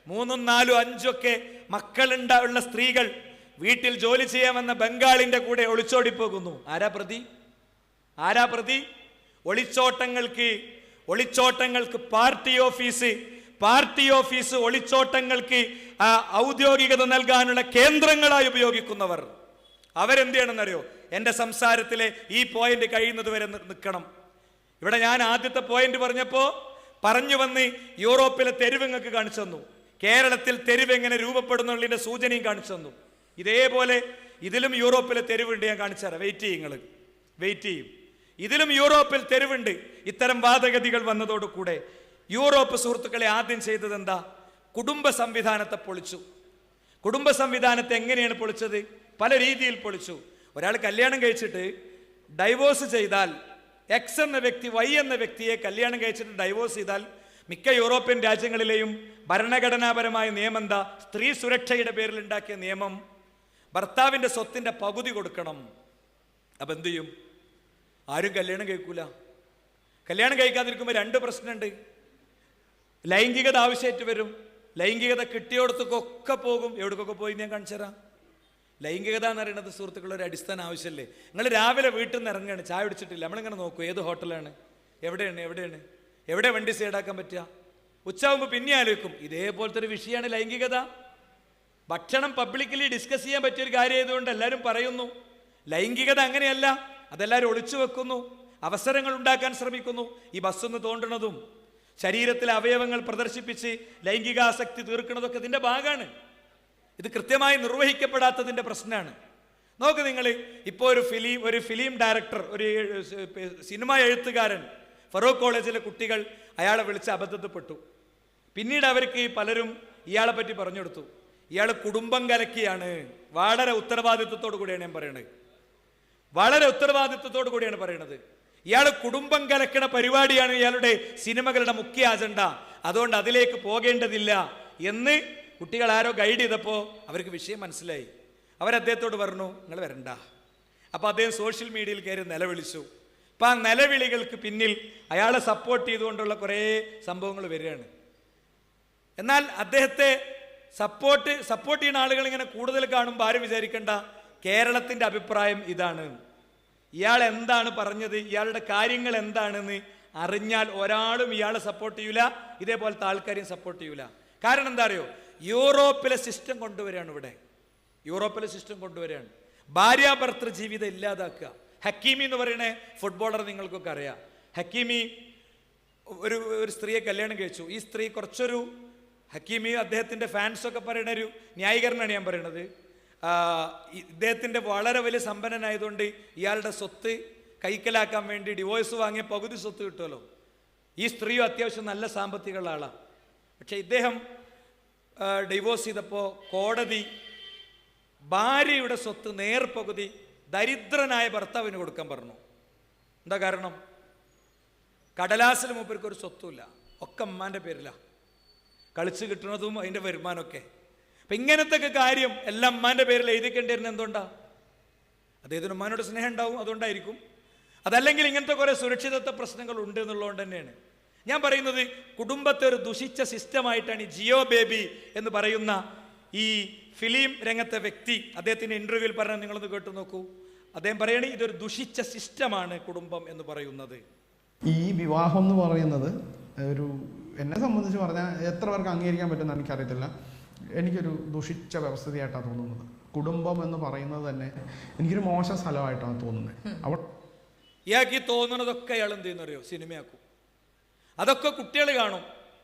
3, 4, 5 ഒക്കെ മക്കളുള്ള സ്ത്രീകൾ വീട്ടിൽ ജോലി ചെയ്യാമെന്ന ബംഗാളിന്റെ കൂടെ ഒളിച്ചോടിപ്പോകുന്നു. ആരാ പ്രതി? ഒളിച്ചോട്ടങ്ങൾക്ക് പാർട്ടി ഓഫീസ് ഒളിച്ചോട്ടങ്ങൾക്ക് ഔദ്യോഗികത നൽകാനുള്ള കേന്ദ്രങ്ങളായി ഉപയോഗിക്കുന്നവർ അവരെന്ത് ചെയ്യണമെന്നറിയോ? എൻ്റെ സംസാരത്തിലെ ഈ പോയിന്റ് കഴിയുന്നത് വരെ നിൽക്കണം. ഇവിടെ ഞാൻ ആദ്യത്തെ പോയിന്റ് പറഞ്ഞു വന്ന് യൂറോപ്പിലെ തെരുവങ്ങൾക്ക് കാണിച്ചു തന്നു, കേരളത്തിൽ തെരുവ് എങ്ങനെ രൂപപ്പെടുന്നുള്ളതിന്റെ സൂചനയും കാണിച്ചു തന്നു. ഇതേപോലെ ഇതിലും യൂറോപ്പിലെ തെരുവുണ്ട്, ഞാൻ കാണിച്ചു തരാം. വെയിറ്റ് ചെയ്യും. ഇതിലും യൂറോപ്പിൽ തെരുവുണ്ട്. ഇത്തരം വാദഗതികൾ വന്നതോടുകൂടെ യൂറോപ്പ് സുഹൃത്തുക്കളെ ആദ്യം ചെയ്തത് എന്താ? കുടുംബ സംവിധാനത്തെ പൊളിച്ചു. കുടുംബ സംവിധാനത്തെ എങ്ങനെയാണ് പൊളിച്ചത്? പല രീതിയിൽ പൊളിച്ചു. ഒരാൾ കല്യാണം കഴിച്ചിട്ട് ഡൈവോഴ്സ് ചെയ്താൽ, X എന്ന വ്യക്തി Y എന്ന വ്യക്തിയെ കല്യാണം കഴിച്ചിട്ട് ഡൈവോഴ്സ് ചെയ്താൽ മിക്ക യൂറോപ്യൻ രാജ്യങ്ങളിലെയും ഭരണഘടനാപരമായ നിയമം എന്താ? സ്ത്രീ സുരക്ഷയുടെ പേരിൽ ഉണ്ടാക്കിയ നിയമം ഭർത്താവിൻ്റെ സ്വത്തിൻ്റെ പകുതി കൊടുക്കണം. അപ്പം എന്തു ചെയ്യും? ആരും കല്യാണം കഴിക്കൂല. കല്യാണം കഴിക്കാതിരിക്കുമ്പോൾ 2 പ്രശ്നമുണ്ട്. ലൈംഗികത ആവശ്യമായിട്ട് വരും. ലൈംഗികത കിട്ടിയോടത്തൊക്കെ പോകും. എവിടേക്കൊക്കെ പോയി ഞാൻ കാണിച്ചു തരാം. ലൈംഗികത എന്ന് പറയുന്നത് സുഹൃത്തുക്കൾ ഒരു അടിസ്ഥാന ആവശ്യമല്ലേ? നിങ്ങൾ രാവിലെ വീട്ടിൽ നിന്ന് ഇറങ്ങുകയാണ്, ചായ കുടിച്ചിട്ടില്ല, നമ്മളിങ്ങനെ നോക്കൂ ഏത് ഹോട്ടലാണ്, എവിടെ വണ്ടി സൈഡാക്കാൻ പറ്റുക? ഉച്ചയാകുമ്പോൾ പിന്നെ ആലോചിക്കും. ഇതേപോലത്തെ ഒരു വിഷയമാണ് ലൈംഗികത. ഭക്ഷണം പബ്ലിക്കലി ഡിസ്കസ് ചെയ്യാൻ പറ്റിയൊരു കാര്യമായതുകൊണ്ട് എല്ലാവരും പറയുന്നു. ലൈംഗികത അങ്ങനെയല്ല, അതെല്ലാവരും ഒളിച്ചു വെക്കുന്നു, അവസരങ്ങൾ ഉണ്ടാക്കാൻ ശ്രമിക്കുന്നു. ഈ ബസ്സൊന്ന് തോണ്ടണതും ശരീരത്തിലെ അവയവങ്ങൾ പ്രദർശിപ്പിച്ച് ലൈംഗികാസക്തി തീർക്കുന്നതൊക്കെ ഇതിൻ്റെ ഭാഗമാണ്. ഇത് കൃത്യമായി നിർവഹിക്കപ്പെടാത്തതിൻ്റെ പ്രശ്നമാണ്. നോക്ക് നിങ്ങൾ, ഇപ്പോൾ ഒരു ഫിലിം ഡയറക്ടർ, ഒരു സിനിമ എഴുത്തുകാരൻ, ഫറൂഖ് കോളേജിലെ കുട്ടികൾ അയാളെ വിളിച്ച് അബദ്ധത്തിൽപ്പെട്ടു. പിന്നീട് അവർക്ക് പലരും ഇയാളെ പറ്റി പറഞ്ഞു കൊടുത്തു. ഇയാൾ കുടുംബം കലക്കിയാണ്. വളരെ ഉത്തരവാദിത്വത്തോടു കൂടിയാണ് ഞാൻ പറയണത്, വളരെ ഉത്തരവാദിത്വത്തോടു കൂടിയാണ് പറയണത്. ഇയാൾ കുടുംബം കലക്കണ പരിപാടിയാണ് ഇയാളുടെ സിനിമകളുടെ മുഖ്യ അജണ്ട, അതുകൊണ്ട് അതിലേക്ക് പോകേണ്ടതില്ല എന്ന് കുട്ടികൾ ആരോ ഗൈഡ് ചെയ്തപ്പോൾ അവർക്ക് വിഷയം മനസ്സിലായി. അവരദ്ദേഹത്തോട് പറഞ്ഞു നിങ്ങൾ വരണ്ട. അപ്പോൾ അദ്ദേഹം സോഷ്യൽ മീഡിയയിൽ കയറി നിലവിളിച്ചു. അപ്പം ആ നിലവിളികൾക്ക് പിന്നിൽ അയാളെ സപ്പോർട്ട് ചെയ്തുകൊണ്ടുള്ള കുറേ സംഭവങ്ങൾ വരികയാണ്. എന്നാൽ അദ്ദേഹത്തെ സപ്പോർട്ട് ചെയ്യുന്ന ആളുകൾ ഇങ്ങനെ കൂടുതൽ കാണുമ്പോൾ ആരും വിചാരിക്കേണ്ട, കേരളത്തിൻ്റെ അഭിപ്രായം ഇതാണ്. ഇയാൾ എന്താണ് പറഞ്ഞത്, ഇയാളുടെ കാര്യങ്ങൾ എന്താണെന്ന് അറിഞ്ഞാൽ ഒരാളും ഇയാളെ സപ്പോർട്ട് ചെയ്യൂല, ഇതേപോലത്തെ ആൾക്കാരെയും സപ്പോർട്ട് ചെയ്യൂല. കാരണം എന്താ അറിയോ, യൂറോപ്പിലെ സിസ്റ്റം കൊണ്ടുവരികയാണ്. ഇവിടെ യൂറോപ്പിലെ സിസ്റ്റം കൊണ്ടുവരികയാണ്. ഭാര്യാഭർത്തൃ ജീവിതം ഇല്ലാതാക്കുക. ഹക്കീമി എന്ന് പറയുന്ന ഫുട്ബോളർ നിങ്ങൾക്കൊക്കെ അറിയാം. ഹക്കീമി ഒരു സ്ത്രീയെ കല്യാണം കഴിച്ചു. ഈ സ്ത്രീ കുറച്ചൊരു, ഹക്കീമി അദ്ദേഹത്തിൻ്റെ ഫാൻസൊക്കെ പറയുന്ന ഒരു ന്യായീകരണമാണ് ഞാൻ പറയുന്നത്. ഇദ്ദേഹത്തിൻ്റെ വളരെ വലിയ സമ്പന്നനായതുകൊണ്ട് ഇയാളുടെ സ്വത്ത് കൈക്കലാക്കാൻ വേണ്ടി ഡിവോഴ്സ് വാങ്ങിയ പകുതി സ്വത്ത് കിട്ടുമല്ലോ. ഈ സ്ത്രീയും അത്യാവശ്യം നല്ല സാമ്പത്തികമുള്ള ആളാണ്. പക്ഷേ ഇദ്ദേഹം ഡിവോഴ്സ് ചെയ്തപ്പോൾ കോടതി ഭാര്യയുടെ സ്വത്ത് നേർപകുതി ദരിദ്രനായ ഭർത്താവിന് കൊടുക്കാൻ പറഞ്ഞു. എന്താ കാരണം? കടലാസിൽ മൂപ്പർക്ക് ഒരു സ്വത്തുമില്ല, ഒക്കെ അമ്മാൻ്റെ പേരിലാണ്, കളിച്ച് കിട്ടുന്നതും അതിൻ്റെ വരുമാനമൊക്കെ. അപ്പം ഇങ്ങനത്തെ കാര്യം എല്ലാം അമ്മാൻ്റെ പേരിൽ എഴുതിക്കേണ്ടിരുന്നത് എന്തുകൊണ്ടാ? അദ്ദേഹത്തിന് ഉമ്മാനോട് സ്നേഹം ഉണ്ടാവും, അതുകൊണ്ടായിരിക്കും. അതല്ലെങ്കിൽ ഇങ്ങനത്തെ കുറേ സുരക്ഷിതത്വ പ്രശ്നങ്ങൾ ഉണ്ട് എന്നുള്ളതുകൊണ്ട് തന്നെയാണ് ഞാൻ പറയുന്നത്. കുടുംബത്തെ ഒരു ദുഷിച്ച സിസ്റ്റമായിട്ടാണ് ഈ ജിയോ ബേബി എന്ന് പറയുന്ന ഈ ഫിലിം രംഗത്തെ വ്യക്തി അദ്ദേഹത്തിൻ്റെ ഇൻ്റർവ്യൂവിൽ പറഞ്ഞാൽ നിങ്ങളൊന്ന് കേട്ടു നോക്കൂ. അദ്ദേഹം പറയണേ ഇതൊരു ദുഷിച്ച സിസ്റ്റമാണ് കുടുംബം എന്ന് പറയുന്നത്. ഈ വിവാഹം എന്ന് പറയുന്നത് ഒരു, എന്നെ സംബന്ധിച്ച് പറഞ്ഞാൽ എത്ര പേർക്ക് അംഗീകരിക്കാൻ പറ്റുമെന്ന് എനിക്കറിയത്തില്ല, എനിക്കൊരു ദുഷിച്ച വ്യവസ്ഥയായിട്ടാണ് തോന്നുന്നത്. കുടുംബം എന്ന് പറയുന്നത് തന്നെ എനിക്കൊരു മോശം സ്ഥലമായിട്ടാണ് തോന്നുന്നത്. ഇയാൾക്ക് ഈ തോന്നുന്നതൊക്കെ അയാൾ എന്ത് ചെയ്യുന്നറിയോ, സിനിമയാക്കും. അതൊക്കെ കുട്ടികൾ കാണും.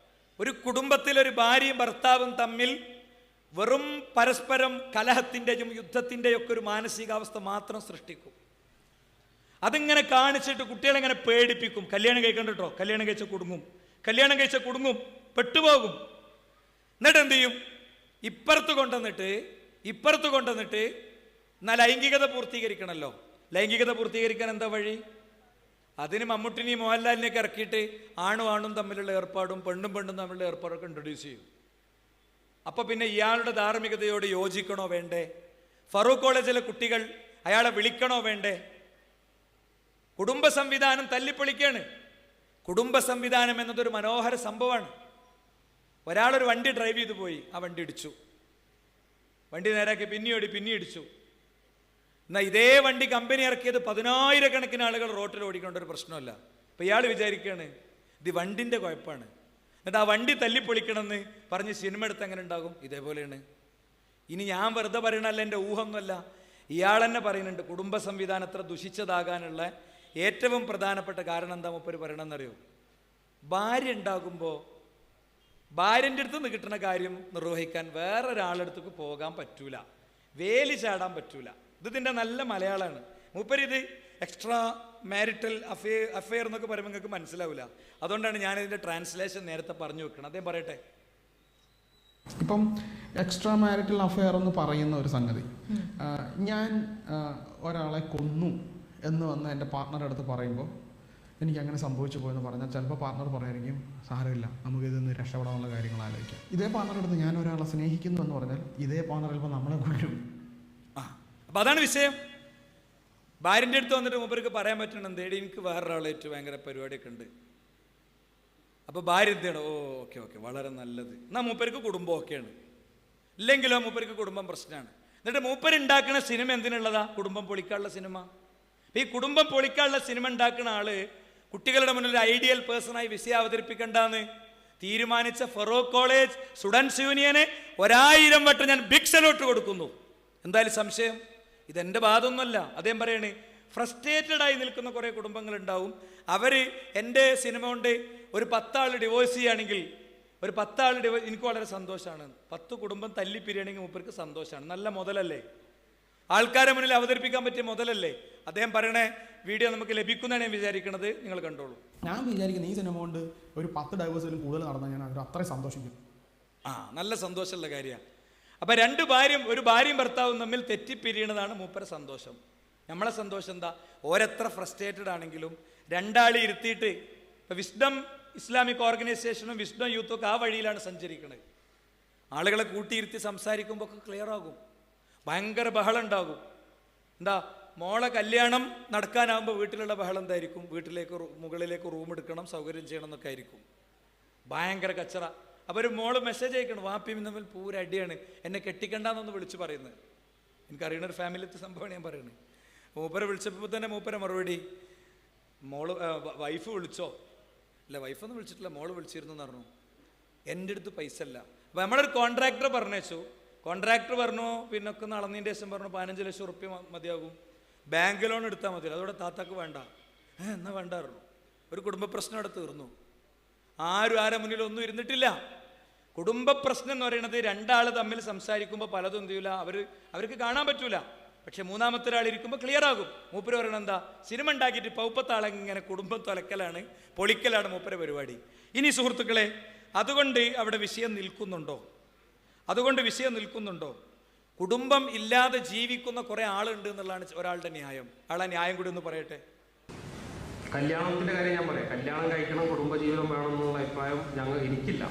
ഒരു കുടുംബത്തിലൊരു ഭാര്യയും ഭർത്താവും തമ്മിൽ വെറും പരസ്പരം കലഹത്തിൻ്റെയും യുദ്ധത്തിൻ്റെയും ഒക്കെ ഒരു മാനസികാവസ്ഥ മാത്രം സൃഷ്ടിക്കും. അതിങ്ങനെ കാണിച്ചിട്ട് കുട്ടികളെങ്ങനെ പേടിപ്പിക്കും. കല്യാണം കഴിക്കണ്ട കേട്ടോ, കല്യാണം കഴിച്ച കുടുങ്ങും, പെട്ടുപോകും. എന്നിട്ട് എന്ത് ചെയ്യും, ഇപ്പുറത്ത് കൊണ്ടുവന്നിട്ട് എന്നാൽ ലൈംഗികത പൂർത്തീകരിക്കണമല്ലോ. ലൈംഗികത പൂർത്തീകരിക്കാൻ എന്താ വഴി? അതിന് മമ്മൂട്ടിനെയും മോഹൻലാലിനെയൊക്കെ ഇറക്കിയിട്ട് ആണും തമ്മിലുള്ള ഏർപ്പാടും പെണ്ണും തമ്മിലുള്ള ഏർപ്പാടൊക്കെ ഇൻട്രൊഡ്യൂസ് ചെയ്യും. അപ്പോൾ പിന്നെ ഇയാളുടെ ധാർമ്മികതയോട് യോജിക്കണോ വേണ്ടേ? ഫറൂഖ് കോളേജിലെ കുട്ടികൾ അയാളെ വിളിക്കണോ വേണ്ടേ? കുടുംബ സംവിധാനം തല്ലിപ്പൊളിക്കാണ്. കുടുംബ സംവിധാനം എന്നതൊരു മനോഹര സംഭവമാണ്. ഒരാളൊരു വണ്ടി ഡ്രൈവ് ചെയ്ത് പോയി, ആ വണ്ടി ഇടിച്ചു, വണ്ടി നേരാക്കി പിന്നെ ഇടിച്ചു. എന്നാൽ ഇതേ വണ്ടി കമ്പനി ഇറക്കിയത് 10,000 ആളുകൾ റോട്ടിൽ ഓടിക്കേണ്ട ഒരു പ്രശ്നമല്ല. അപ്പോൾ ഇയാൾ വിചാരിക്കുകയാണ് ഇത് വണ്ടിൻ്റെ കുഴപ്പമാണ്. എന്നിട്ട് ആ വണ്ടി തല്ലിപ്പൊളിക്കണമെന്ന് പറഞ്ഞ് സിനിമ എടുത്ത് എങ്ങനെ ഉണ്ടാകും? ഇതേപോലെയാണ്. ഇനി ഞാൻ വെറുതെ പറയണല്ല, എൻ്റെ ഊഹമൊന്നുമല്ല, ഇയാൾ തന്നെ പറയുന്നുണ്ട്. കുടുംബ സംവിധാനം അത്ര ദുഷിച്ചതാകാനുള്ള ഏറ്റവും പ്രധാനപ്പെട്ട കാരണം എന്താ മൂപ്പര് പറയണമെന്നറിയോ? ഭാര്യ ഉണ്ടാകുമ്പോൾ ഭാര്യൻ്റെ അടുത്ത് നിന്ന് കിട്ടുന്ന കാര്യം നിർവഹിക്കാൻ വേറൊരാളടുത്തേക്ക് പോകാൻ പറ്റൂല, വേലി ചാടാൻ പറ്റൂല. ഇതിൻ്റെ നല്ല മലയാളമാണ്. മൂപ്പര് ഇത് എക്സ്ട്രാ മാരിറ്റൽ അഫെയർ എന്നൊക്കെ പറയുമ്പോൾ നിങ്ങൾക്ക് മനസ്സിലാവില്ല. അതുകൊണ്ടാണ് ഞാനിതിൻ്റെ ട്രാൻസ്ലേഷൻ നേരത്തെ പറഞ്ഞു വെക്കണം. അദ്ദേഹം പറയട്ടെ. ഇപ്പം എക്സ്ട്രാ മാരിറ്റൽ അഫെയർ എന്ന് പറയുന്ന ഒരു സംഗതി, ഞാൻ ഒരാളെ കൊന്നു എന്ന് വന്ന് എൻ്റെ പാർട്ട്ണറുടെ അടുത്ത് പറയുമ്പോൾ എനിക്ക് അങ്ങനെ സംഭവിച്ചു പോയെന്ന് പറഞ്ഞാൽ ചിലപ്പോൾ പാർട്ട്ണർ പറയായിരിക്കും സാരമില്ല, നമുക്ക് ഇതിൽ നിന്ന് രക്ഷപ്പെടാനുള്ള കാര്യങ്ങൾ ആലോചിക്കാം. ഇതേ പാർട്ട്ണറുടെ അടുത്ത് ഞാൻ ഒരാളെ സ്നേഹിക്കുന്നു എന്ന് പറഞ്ഞാൽ ഇതേ പാർട്ട്ണർ ചിലപ്പോൾ നമ്മളെ കൊല്ലും. അപ്പം അതാണ് വിഷയം. ഭാര്യൻ്റെ അടുത്ത് വന്നിട്ട് മൂപ്പർക്ക് പറയാൻ പറ്റണം, എന്തേടി എനിക്ക് വേറൊരാളേറ്റ് ഭയങ്കര പരിപാടിയൊക്കെ ഉണ്ട്. അപ്പോൾ ഭാര്യ എന്താണ്, ഓക്കെ വളരെ നല്ലത്, എന്നാൽ മൂപ്പർക്ക് കുടുംബം ഒക്കെയാണ്. ഇല്ലെങ്കിലോ മൂപ്പർക്ക് കുടുംബം പ്രശ്നമാണ്. എന്നിട്ട് മൂപ്പരുണ്ടാക്കുന്ന സിനിമ എന്തിനുള്ളതാ? കുടുംബം പൊളിക്കാനുള്ള സിനിമ. ഈ കുടുംബം പൊളിക്കാനുള്ള സിനിമ ഉണ്ടാക്കുന്ന ആള് കുട്ടികളുടെ മുന്നിൽ ഐഡിയൽ പേഴ്സണായി വിഷയം അവതരിപ്പിക്കണ്ടെന്ന് തീരുമാനിച്ച ഫറൂഖ് കോളേജ് സ്റ്റുഡൻസ് യൂണിയന് 1000 വട്ടം ഞാൻ ബിഗ് സല്യൂട്ട് കൊടുക്കുന്നു. എന്തായാലും സംശയം? ഇതെൻ്റെ വാദമൊന്നുമല്ല. അദ്ദേഹം പറയണേ, ഫ്രസ്ട്രേറ്റഡ് ആയി നിൽക്കുന്ന കുറേ കുടുംബങ്ങളുണ്ടാവും. അവർ എൻ്റെ സിനിമ കൊണ്ട് ഒരു 10 ആൾ ഡിവോഴ്സ് ചെയ്യുകയാണെങ്കിൽ, ഒരു 10 ആൾ ഡിവോഴ്സ്, എനിക്ക് വളരെ സന്തോഷമാണ്. 10 കുടുംബം തല്ലിപ്പിരിയണമെങ്കിൽ മൂപ്പർക്ക് സന്തോഷമാണ്. നല്ല മുതലല്ലേ? ആൾക്കാരെ മുന്നിൽ അവതരിപ്പിക്കാൻ പറ്റിയ മുതലല്ലേ? അദ്ദേഹം പറയണേ വീഡിയോ നമുക്ക് ലഭിക്കുന്നതാണ് ഞാൻ വിചാരിക്കുന്നത്. നിങ്ങൾ കണ്ടോളൂ. ഞാൻ വിചാരിക്കുന്നത് ഈ സിനിമ കൊണ്ട് ഒരു 10 ഡൈവേഴ്സിലും കൂടുതൽ നടന്നാൽ ഞാൻ അവർ അത്രയും സന്തോഷിക്കും. നല്ല സന്തോഷമുള്ള കാര്യമാണ്. അപ്പം ഒരു ഭാര്യയും ഭർത്താവും തമ്മിൽ തെറ്റിപ്പിരിയണതാണ് മൂപ്പര സന്തോഷം. നമ്മളെ സന്തോഷം എന്താ? ഓരെത്ര ഫ്രസ്ട്രേറ്റഡ് ആണെങ്കിലും രണ്ടാളി ഇരുത്തിയിട്ട്, ഇപ്പം വിസ്ഡം ഇസ്ലാമിക് ഓർഗനൈസേഷനും വിസ്ഡം യൂത്തും ഒക്കെ ആ വഴിയിലാണ് സഞ്ചരിക്കുന്നത്. ആളുകളെ കൂട്ടിയിരുത്തി സംസാരിക്കുമ്പോൾ ഒക്കെ ക്ലിയർ ആകും. ഭയങ്കര ബഹളം ഉണ്ടാകും. എന്താ, മോളെ കല്യാണം നടക്കാനാകുമ്പോൾ വീട്ടിലുള്ള ബഹളം എന്തായിരിക്കും? മുകളിലേക്ക് റൂം എടുക്കണം, സൗകര്യം ചെയ്യണം എന്നൊക്കെ ആയിരിക്കും. ഭയങ്കര കച്ചറ. അപ്പോൾ ഒരു മോള് മെസ്സേജ് അയക്കണം, വാപ്പിയും തമ്മിൽ പൂര അടിയാണ്, എന്നെ കെട്ടിക്കണ്ടെന്നൊന്ന് വിളിച്ച് പറയുന്നത്. എനിക്കറിയണ ഒരു ഫാമിലിത്തെ സംഭവമാണ് ഞാൻ പറയുന്നത്. മൂപ്പരെ വിളിച്ചപ്പോൾ തന്നെ മൂപ്പരെ മറുപടി, വൈഫ് വിളിച്ചോ? ഇല്ല, വൈഫൊന്നും വിളിച്ചിട്ടില്ല, മോള് വിളിച്ചിരുന്നു എന്ന് പറഞ്ഞു. എൻ്റെ അടുത്ത് പൈസ അല്ല. അപ്പോൾ നമ്മളൊരു കോൺട്രാക്ടറെ പറഞ്ഞേച്ചു. കോൺട്രാക്ടർ പറഞ്ഞു, പിന്നെ ഒക്കെ നടന്നതിൻ്റെ ശേഷം പറഞ്ഞു 15 ലക്ഷം റുപ്യ മതിയാകും, ബാങ്ക് ലോൺ എടുത്താൽ മതിയല്ലോ. അതോടെ താത്താക്ക് വേണ്ട. എന്നാൽ വേണ്ട പറഞ്ഞു. ഒരു കുടുംബ പ്രശ്നം അവിടെ തീർന്നു. ആരെ മുന്നിലൊന്നും ഇരുന്നിട്ടില്ല. കുടുംബ പ്രശ്നം എന്ന് പറയുന്നത് 2 ആൾ തമ്മിൽ സംസാരിക്കുമ്പോൾ പലതും എന്ത് ചെയ്യൂല, അവർക്ക് കാണാൻ പറ്റൂല. പക്ഷെ മൂന്നാമത്തെ ഒരാൾ ഇരിക്കുമ്പോൾ ക്ലിയർ ആകും. മൂപ്പര് പറയണത് എന്താ? സിനിമ ഉണ്ടാക്കിയിട്ട് പൗപ്പത്താളെങ്ങനെ കുടുംബം തൊലക്കലാണ്, പൊളിക്കലാണ് മൂപ്പര പരിപാടി. ഇനി സുഹൃത്തുക്കളെ, അതുകൊണ്ട് അവിടെ വിഷയം നിൽക്കുന്നുണ്ടോ? കുടുംബം ഇല്ലാതെ ജീവിക്കുന്ന കുറേ ആളുണ്ട് എന്നുള്ളതാണ് ഒരാളുടെ ന്യായം. ആളെ ന്യായം കൂടി ഒന്ന് പറയട്ടെ. കല്യാണത്തിന്റെ കാര്യം ഞാൻ പറയാം. കല്യാണം കഴിക്കണം, കുടുംബജീവിതം വേണമെന്നുള്ള അഭിപ്രായം എനിക്കില്ല.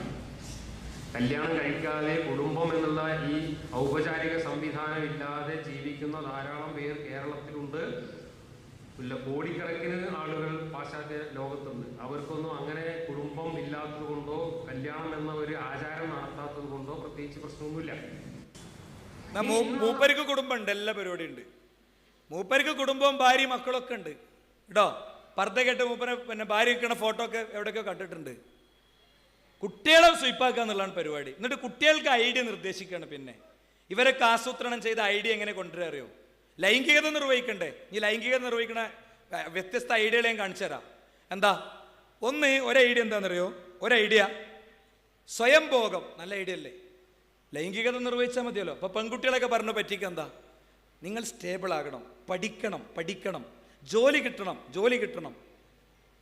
കല്യാണം കഴിക്കാതെ കുടുംബം എന്നുള്ള ഈ ഔപചാരിക സംവിധാനം ഇല്ലാതെ ജീവിക്കുന്ന ധാരാളം പേർ കേരളത്തിലുണ്ട്. കോടിക്കണക്കിന് ആളുകൾ പാശ്ചാത്യ ലോകത്തുണ്ട്. അവർക്കൊന്നും അങ്ങനെ കുടുംബം ഇല്ലാത്തത് കൊണ്ടോ കല്യാണം എന്ന ഒരു ആചാരം നടത്താത്തത് കൊണ്ടോ പ്രത്യേകിച്ച് പ്രശ്നമൊന്നുമില്ല. മൂപ്പർക്ക് കുടുംബം ഉണ്ട്, എല്ലാ പരിപാടി ഉണ്ട്. മൂപ്പർക്ക് കുടുംബവും ഭാര്യയും മക്കളൊക്കെ ഉണ്ട് കേട്ടോ. പർദ്ദ കേട്ട് മൂപ്പരെ പിന്നെ ഭാര്യ വെക്കണ ഫോട്ടോ ഒക്കെ എവിടെയൊക്കെ കണ്ടിട്ടുണ്ട്. കുട്ടികളെ സ്വീപ്പാക്കുക എന്നുള്ളതാണ് പരിപാടി. എന്നിട്ട് കുട്ടികൾക്ക് ഐഡിയ നിർദ്ദേശിക്കുകയാണ്. പിന്നെ ഇവരൊക്കെ ആസൂത്രണം ചെയ്ത ഐഡിയ എങ്ങനെ കൊണ്ടുവരാ അറിയോ? ലൈംഗികത നിർവഹിക്കണ്ടേ? ഈ ലൈംഗികത നിർവഹിക്കണ വ്യത്യസ്ത ഐഡിയകൾ ഞാൻ കാണിച്ചു തരാം. എന്താ? ഒരു ഐഡിയ എന്താണെന്നറിയോ? ഒരു ഐഡിയ സ്വയംഭോഗം. നല്ല ഐഡിയ അല്ലേ? ലൈംഗികത നിർവഹിച്ചാൽ മതിയല്ലോ. അപ്പോൾ പെൺകുട്ടികളൊക്കെ പറഞ്ഞു പറ്റിക്കുക എന്താ? നിങ്ങൾ സ്റ്റേബിൾ ആകണം, പഠിക്കണം, ജോലി കിട്ടണം,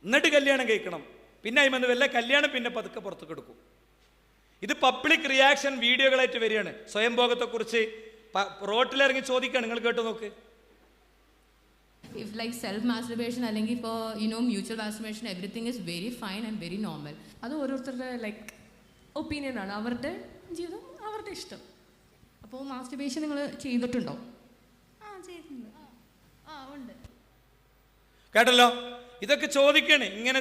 എന്നിട്ട് കല്യാണം കഴിക്കണം. പിന്നെ അതിമെന്ന് വല്ല കല്യാണം പിന്നെ പതുക്കെ പുറത്തേക്ക് എടുക്കും. ഇത് പബ്ലിക് റിയാക്ഷൻ വീഡിയോകളായിട്ട് വരികയാണ്. സ്വയംഭോഗത്തെക്കുറിച്ച് റോട്ടിലിറങ്ങി ചോദിക്കുകയാണ്. നിങ്ങൾ കേട്ടു നോക്ക്. If like self masturbation അല്ലെങ്കിൽ ഇപ്പോൾ mutual masturbation everything is very fine and very normal. അത് ഓരോരുത്തരുടെ ഒപ്പീനിയനാണ്, അവരുടെ ജീവിതം അവരുടെ ഇഷ്ടം. അപ്പോൾ മാസ്റ്റർബേഷൻ നിങ്ങൾ ചെയ്തിട്ടുണ്ടോ? ചെയ്തിട്ടുണ്ട്. ഉണ്ട്. കേട്ടല്ലോ, ഇതൊക്കെ ചോദിക്കണേ. ഇങ്ങനെ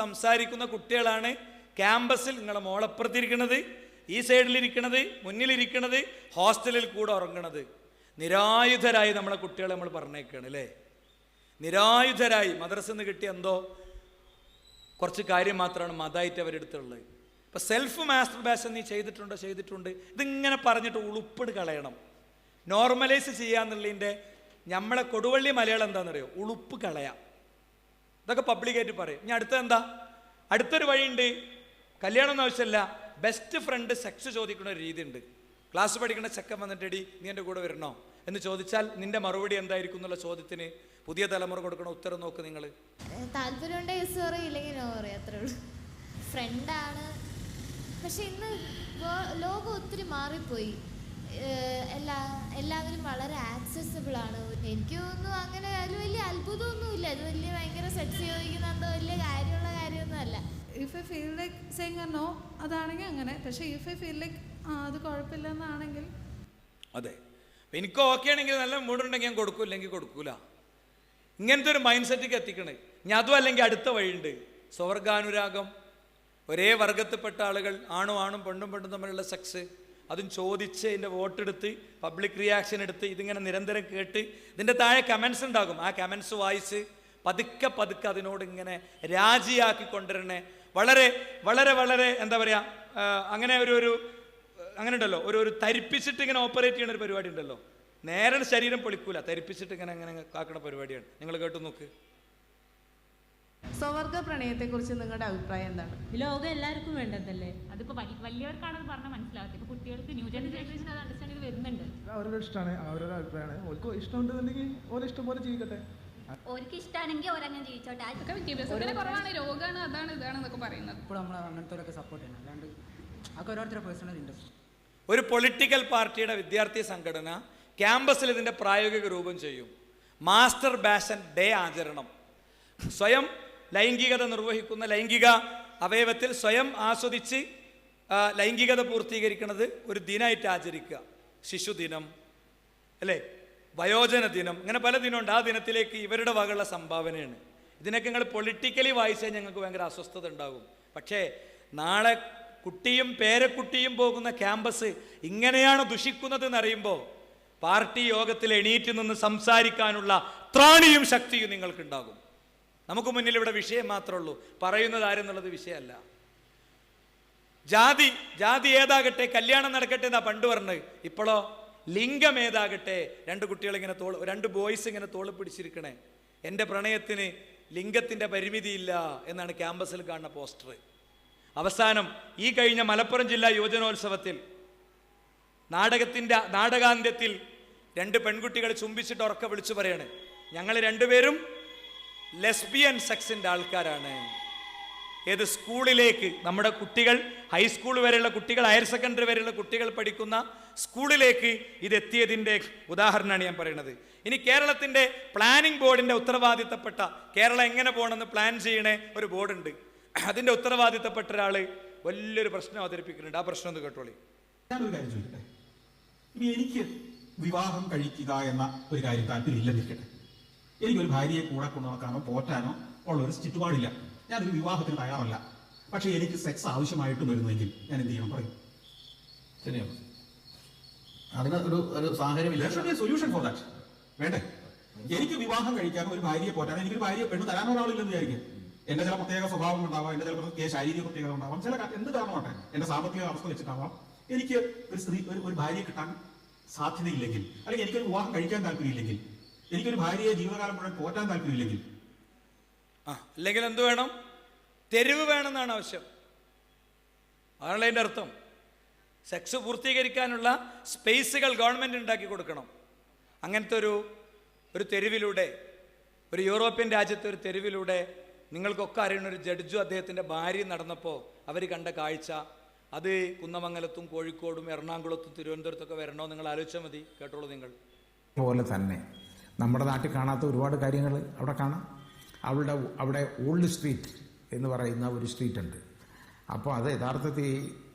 സംസാരിക്കുന്ന കുട്ടികളാണ് ക്യാമ്പസിൽ നിങ്ങളെ മോളപ്പുറത്തിരിക്കണത്, ഈ സൈഡിലിരിക്കണത്, മുന്നിലിരിക്കണത്, ഹോസ്റ്റലിൽ കൂടെ ഉറങ്ങണത്. നിരായുധരായി നമ്മളെ കുട്ടികളെ നമ്മൾ പറഞ്ഞേക്കാണ് അല്ലേ? നിരായുധരായി മദ്രസയിൽ നിന്ന് കിട്ടിയ എന്തോ കുറച്ച് കാര്യം മാത്രമാണ് മതമായിട്ട് അവരെടുത്തുള്ളത്. ഇപ്പം സെൽഫ് മാസ്റ്റർബേഷൻ നീ ചെയ്തിട്ടുണ്ട്. ഇതിങ്ങനെ പറഞ്ഞിട്ട് ഉളുപ്പിട് കളയണം, നോർമലൈസ് ചെയ്യാന്നുള്ളതിൻ്റെ നമ്മളെ കൊടുവള്ളി മലയാളം എന്താണെന്നറിയോ? ഉളുപ്പ് കളയാം. ഇതൊക്കെ പബ്ലിക്കായിട്ട് പറയും. ഇനി അടുത്തൊരു വഴിയുണ്ട്. കല്യാണമൊന്നും ആവശ്യമില്ല, ബെസ്റ്റ് ഫ്രണ്ട് സെക്സ് ചോദിക്കുന്ന ഒരു രീതി ഉണ്ട്. ക്ലാസ് പഠിക്കുന്ന ചെക്കൻ വന്നിട്ടടി നീ എൻ്റെ കൂടെ വരണോ എന്ന് ചോദിച്ചാൽ നിന്റെ മറുപടി എന്തായിരിക്കും എന്നുള്ള ചോദ്യത്തിന് പുതിയ തലമുറ കൊടുക്കണ ഉത്തരം നോക്ക് നിങ്ങൾ. താല്പര്യമുണ്ട് യെസ് പറയും, ഇല്ലെങ്കിൽ നോ പറയും, അത്രേ ഉള്ളൂ. ഫ്രണ്ടാണ്. പക്ഷെ ഇന്ന് ലോകം ഒത്തിരി മാറിപ്പോയി. എല്ലാവരും വളരെ ആക്സസിബിൾ ആണ്. എനിക്ക് തോന്നുന്നു അങ്ങനെ അതിൽ വലിയ അത്ഭുതമൊന്നുമില്ല. അത് വലിയ ഭയങ്കര സെക്സ് ചോദിക്കുന്ന എന്തോ വലിയ കാര്യമുള്ള കാര്യമൊന്നും അല്ല. If I feel like saying no അതാണെങ്കിൽ അങ്ങനെ. പക്ഷേ ഇഫ് ഐ ഫീൽ ലൈക്ക് അത് കുഴപ്പമില്ലെന്നാണെങ്കിൽ അതെ, എനിക്ക് ഓക്കെ ആണെങ്കിൽ നല്ല മൂടുണ്ടെങ്കിൽ ഞാൻ കൊടുക്കും, ഇല്ലെങ്കിൽ കൊടുക്കൂല. ഇങ്ങനത്തെ ഒരു മൈൻഡ് സെറ്റിക്ക് എത്തിക്കണേ. ഇനി അതും അല്ലെങ്കിൽ അടുത്ത വഴിയുണ്ട്. സ്വർഗാനുരാഗം. ഒരേ വർഗത്തിൽപ്പെട്ട ആളുകൾ, ആണും പെണ്ണും തമ്മിലുള്ള സെക്സ്, അതും ചോദിച്ച് ഇതിൻ്റെ വോട്ടെടുത്ത് പബ്ലിക് റിയാക്ഷൻ എടുത്ത് ഇതിങ്ങനെ നിരന്തരം കേട്ട് ഇതിൻ്റെ താഴെ കമൻസ് ഉണ്ടാകും. ആ കമൻസ് വായിച്ച് പതുക്കെ പതുക്കെ അതിനോട് ഇങ്ങനെ രാജിയാക്കി കൊണ്ടുവരണേ. വളരെ വളരെ വളരെ എന്താ പറയുക, അങ്ങനെ അങ്ങനെ ഉണ്ടല്ലോ, ഒരു തരിപ്പിച്ചിട്ട് ഇങ്ങനെ ഓപ്പറേറ്റ് ചെയ്യുന്ന ഒരു പരിപാടി ഉണ്ടല്ലോ. നേരെ ശരീരം പൊളിക്കൂല, തരിപ്പിച്ചിട്ട് ഇങ്ങനെ അങ്ങനെ കാക്കുന്ന പരിപാടിയാണ്. നിങ്ങൾ കേട്ടു നോക്ക്. സ്വവർഗ പ്രണയത്തെക്കുറിച്ച് നിങ്ങളുടെ അഭിപ്രായം എന്താണ്? ലോകം എല്ലാവർക്കും വേണ്ടതല്ലേ? അതിപ്പോൾ വലിയവർക്കാണത് പറഞ്ഞാൽ മനസ്സിലാവത്തില്ല. ഇപ്പോൾ കുട്ടികൾക്ക് ന്യൂ ജനറേഷൻ അത് അണ്ടർസ്റ്റാൻഡ് ചെയ്ത് വരുന്നുണ്ട്. അവരുടെ ഇഷ്ടമാണ്, അവരുടെ അഭിപ്രായമാണ്. ഓർക്ക് ഇഷ്ടമുണ്ടെന്നുണ്ടെങ്കിൽ ഓരോ ഇഷ്ടം പോലെ ജീവിക്കട്ടെ. ഓർക്ക് ഇഷ്ടമാണെങ്കിൽ ഓരങ്ങനെ ജീവിച്ചോട്ടെ. അതൊക്കെ വിദ്യാഭ്യാസത്തിന് കുറവാണ്, രോഗമാണ്, അതാണ് ഇതാണെന്നൊക്കെ പറയുന്നത്. ഇപ്പോൾ നമ്മൾ അങ്ങനത്തെ സപ്പോർട്ട് ചെയ്യണം, അല്ലാണ്ട് അതൊക്കെ ഓരോരുത്തരുടെ പേഴ്സണൽ ഇൻട്രസ്റ്റ്. ഒരു പൊളിറ്റിക്കൽ പാർട്ടിയുടെ വിദ്യാർത്ഥി സംഘടന ക്യാമ്പസിൽ ഇതിൻ്റെ പ്രായോഗിക രൂപം ചെയ്യും. മാസ്റ്റർ ബാഷൻ ഡേ ആചരണം. സ്വയം ലൈംഗികത നിർവഹിക്കുന്ന, ലൈംഗിക അവയവത്തിൽ സ്വയം ആസ്വദിച്ച് ലൈംഗികത പൂർത്തീകരിക്കുന്നത് ഒരു ദിനമായിട്ട് ആചരിക്കുക. ശിശുദിനം അല്ലേ, വയോജന ദിനം, അങ്ങനെ പല ദിനമുണ്ട്. ആ ദിനത്തിലേക്ക് ഇവരുടെ വകയുള്ള സംഭാവനയാണ്. ഇതിനൊക്കെ നിങ്ങൾ പൊളിറ്റിക്കലി വായിച്ചാൽ ഞങ്ങൾക്ക് ഭയങ്കര അസ്വസ്ഥത ഉണ്ടാകും. പക്ഷേ നാളെ കുട്ടിയും പേരക്കുട്ടിയും പോകുന്ന ക്യാമ്പസ് ഇങ്ങനെയാണ് ദുഷിക്കുന്നത് എന്നറിയുമ്പോൾ പാർട്ടി യോഗത്തിൽ എണീറ്റ് നിന്ന് സംസാരിക്കാനുള്ള ത്രാണിയും ശക്തിയും നിങ്ങൾക്കുണ്ടാകും. നമുക്ക് മുന്നിൽ ഇവിടെ വിഷയം മാത്രമേ ഉള്ളൂ, പറയുന്നത് ആരെന്നുള്ളത് വിഷയമല്ല. ജാതി ഏതാകട്ടെ, കല്യാണം നടക്കട്ടെ എന്നാ പണ്ട് പറഞ്ഞത്. ഇപ്പോഴോ ലിംഗം ഏതാകട്ടെ, രണ്ട് ബോയ്സ് ഇങ്ങനെ തോള് പിടിച്ചിരിക്കണേ. എൻ്റെ പ്രണയത്തിന് ലിംഗത്തിൻ്റെ പരിമിതിയില്ല എന്നാണ് ക്യാമ്പസിൽ കാണുന്ന പോസ്റ്റർ. അവസാനം ഈ കഴിഞ്ഞ മലപ്പുറം ജില്ലാ യുവജനോത്സവത്തിൽ നാടകാന്ത്യത്തിൽ 2 പെൺകുട്ടികൾ ചുംബിച്ചിട്ട് ഉറക്കെ വിളിച്ചു പറയാണ്, ഞങ്ങൾ രണ്ടുപേരും ലെസ്ബിയൻ സെക്സിൻ്റെ ആൾക്കാരാണ്. ഏത് സ്കൂളിലേക്ക്, നമ്മുടെ കുട്ടികൾ ഹൈസ്കൂൾ വരെയുള്ള കുട്ടികൾ, ഹയർ സെക്കൻഡറി വരെയുള്ള കുട്ടികൾ പഠിക്കുന്ന സ്കൂളിലേക്ക് ഇതെത്തിയതിൻ്റെ ഉദാഹരണമാണ് ഞാൻ പറയുന്നത്. ഇനി കേരളത്തിൻ്റെ പ്ലാനിംഗ് ബോർഡിൻ്റെ ഉത്തരവാദിത്തപ്പെട്ട, കേരളം എങ്ങനെ പോകണമെന്ന് പ്ലാൻ ചെയ്യണേ ഒരു ബോർഡുണ്ട്, അതിൻ്റെ ഉത്തരവാദിത്തപ്പെട്ട ഒരാൾ വലിയൊരു പ്രശ്നം അവതരിപ്പിക്കുന്നുണ്ട്. ആ പ്രശ്നം ഒന്ന് കേട്ടോളി. ഞാനൊരു കാര്യം ചോദിക്കട്ടെ, ഇനി എനിക്ക് വിവാഹം കഴിക്കുക എന്ന ഒരു കാര്യം താല്പര്യമില്ലെന്നിരിക്കട്ടെ. എനിക്കൊരു ഭാര്യയെ കൂടെ കൊണ്ടു നടക്കാനോ പോറ്റാനോ ഉള്ള ഒരു ചുറ്റുപാടില്ല. ഞാനൊരു വിവാഹത്തിന് തയ്യാറല്ല. പക്ഷേ എനിക്ക് സെക്സ് ആവശ്യമായിട്ട് വരുന്നെങ്കിൽ ഞാൻ എന്ത് ചെയ്യണം പറയും? ശരിയാണ്, അതിന് ഒരു സാഹചര്യമില്ല. സൊല്യൂഷൻ ഫോർ ദാറ്റ് വേണ്ടേ? എനിക്ക് വിവാഹം കഴിക്കാനോ ഒരു ഭാര്യയെ പോറ്റാനോ, എനിക്കൊരു ഭാര്യയെ പെണ്ണ് തരാനോ ഒരാളില്ലെന്ന് വിചാരിക്കും. എന്റെ ചില പ്രത്യേക സ്വഭാവം ഉണ്ടാവാം, എന്റെ ചില പ്രത്യേക ശാരീരിക പ്രത്യേകത ഉണ്ടാവാം, ചില എന്ത് കാരണമാട്ടെ, എന്റെ സാമ്പത്തിക അവസ്ഥ വെച്ചിട്ടാവാം എനിക്ക് ഒരു സ്ത്രീ ഒരു ഭാര്യയെ കിട്ടാൻ സാധ്യതയില്ലെങ്കിൽ, അല്ലെങ്കിൽ എനിക്കൊരു വിവാഹം കഴിക്കാൻ താല്പര്യമില്ലെങ്കിൽ, എനിക്കൊരു ഭാര്യയെ ജീവിതകാലം മുഴുവൻ പോറ്റാൻ താല്പര്യമില്ലെങ്കിൽ, അല്ലെങ്കിൽ എന്ത് വേണം? തെരുവ് വേണമെന്നാണ് ആവശ്യം. അതാണല്ലോ അതിൻ്റെ അർത്ഥം. സെക്സ് പൂർത്തീകരിക്കാനുള്ള സ്പേസുകൾ ഗവൺമെൻറ് ഉണ്ടാക്കി കൊടുക്കണം. അങ്ങനത്തെ ഒരു തെരുവിലൂടെ, ഒരു യൂറോപ്യൻ രാജ്യത്തെ ഒരു തെരുവിലൂടെ നിങ്ങൾക്കൊക്കെ അറിയുന്ന ഒരു ജഡ്ജും അദ്ദേഹത്തിൻ്റെ ഭാര്യയും നടന്നപ്പോൾ അവർ കണ്ട കാഴ്ച, അത് കുന്നമംഗലത്തും കോഴിക്കോടും എറണാകുളത്തും തിരുവനന്തപുരത്തൊക്കെ വരണോ? നിങ്ങൾ ആലോചിച്ചാൽ മതി. കേട്ടോളൂ നിങ്ങൾ. പോലെ തന്നെ നമ്മുടെ നാട്ടിൽ കാണാത്ത ഒരുപാട് കാര്യങ്ങൾ അവിടെ കാണാം. അവിടെ ഓൾഡ് സ്ട്രീറ്റ് എന്ന് പറയുന്ന ഒരു സ്ട്രീറ്റ് ഉണ്ട്. അപ്പോൾ അത് യഥാർത്ഥത്തിൽ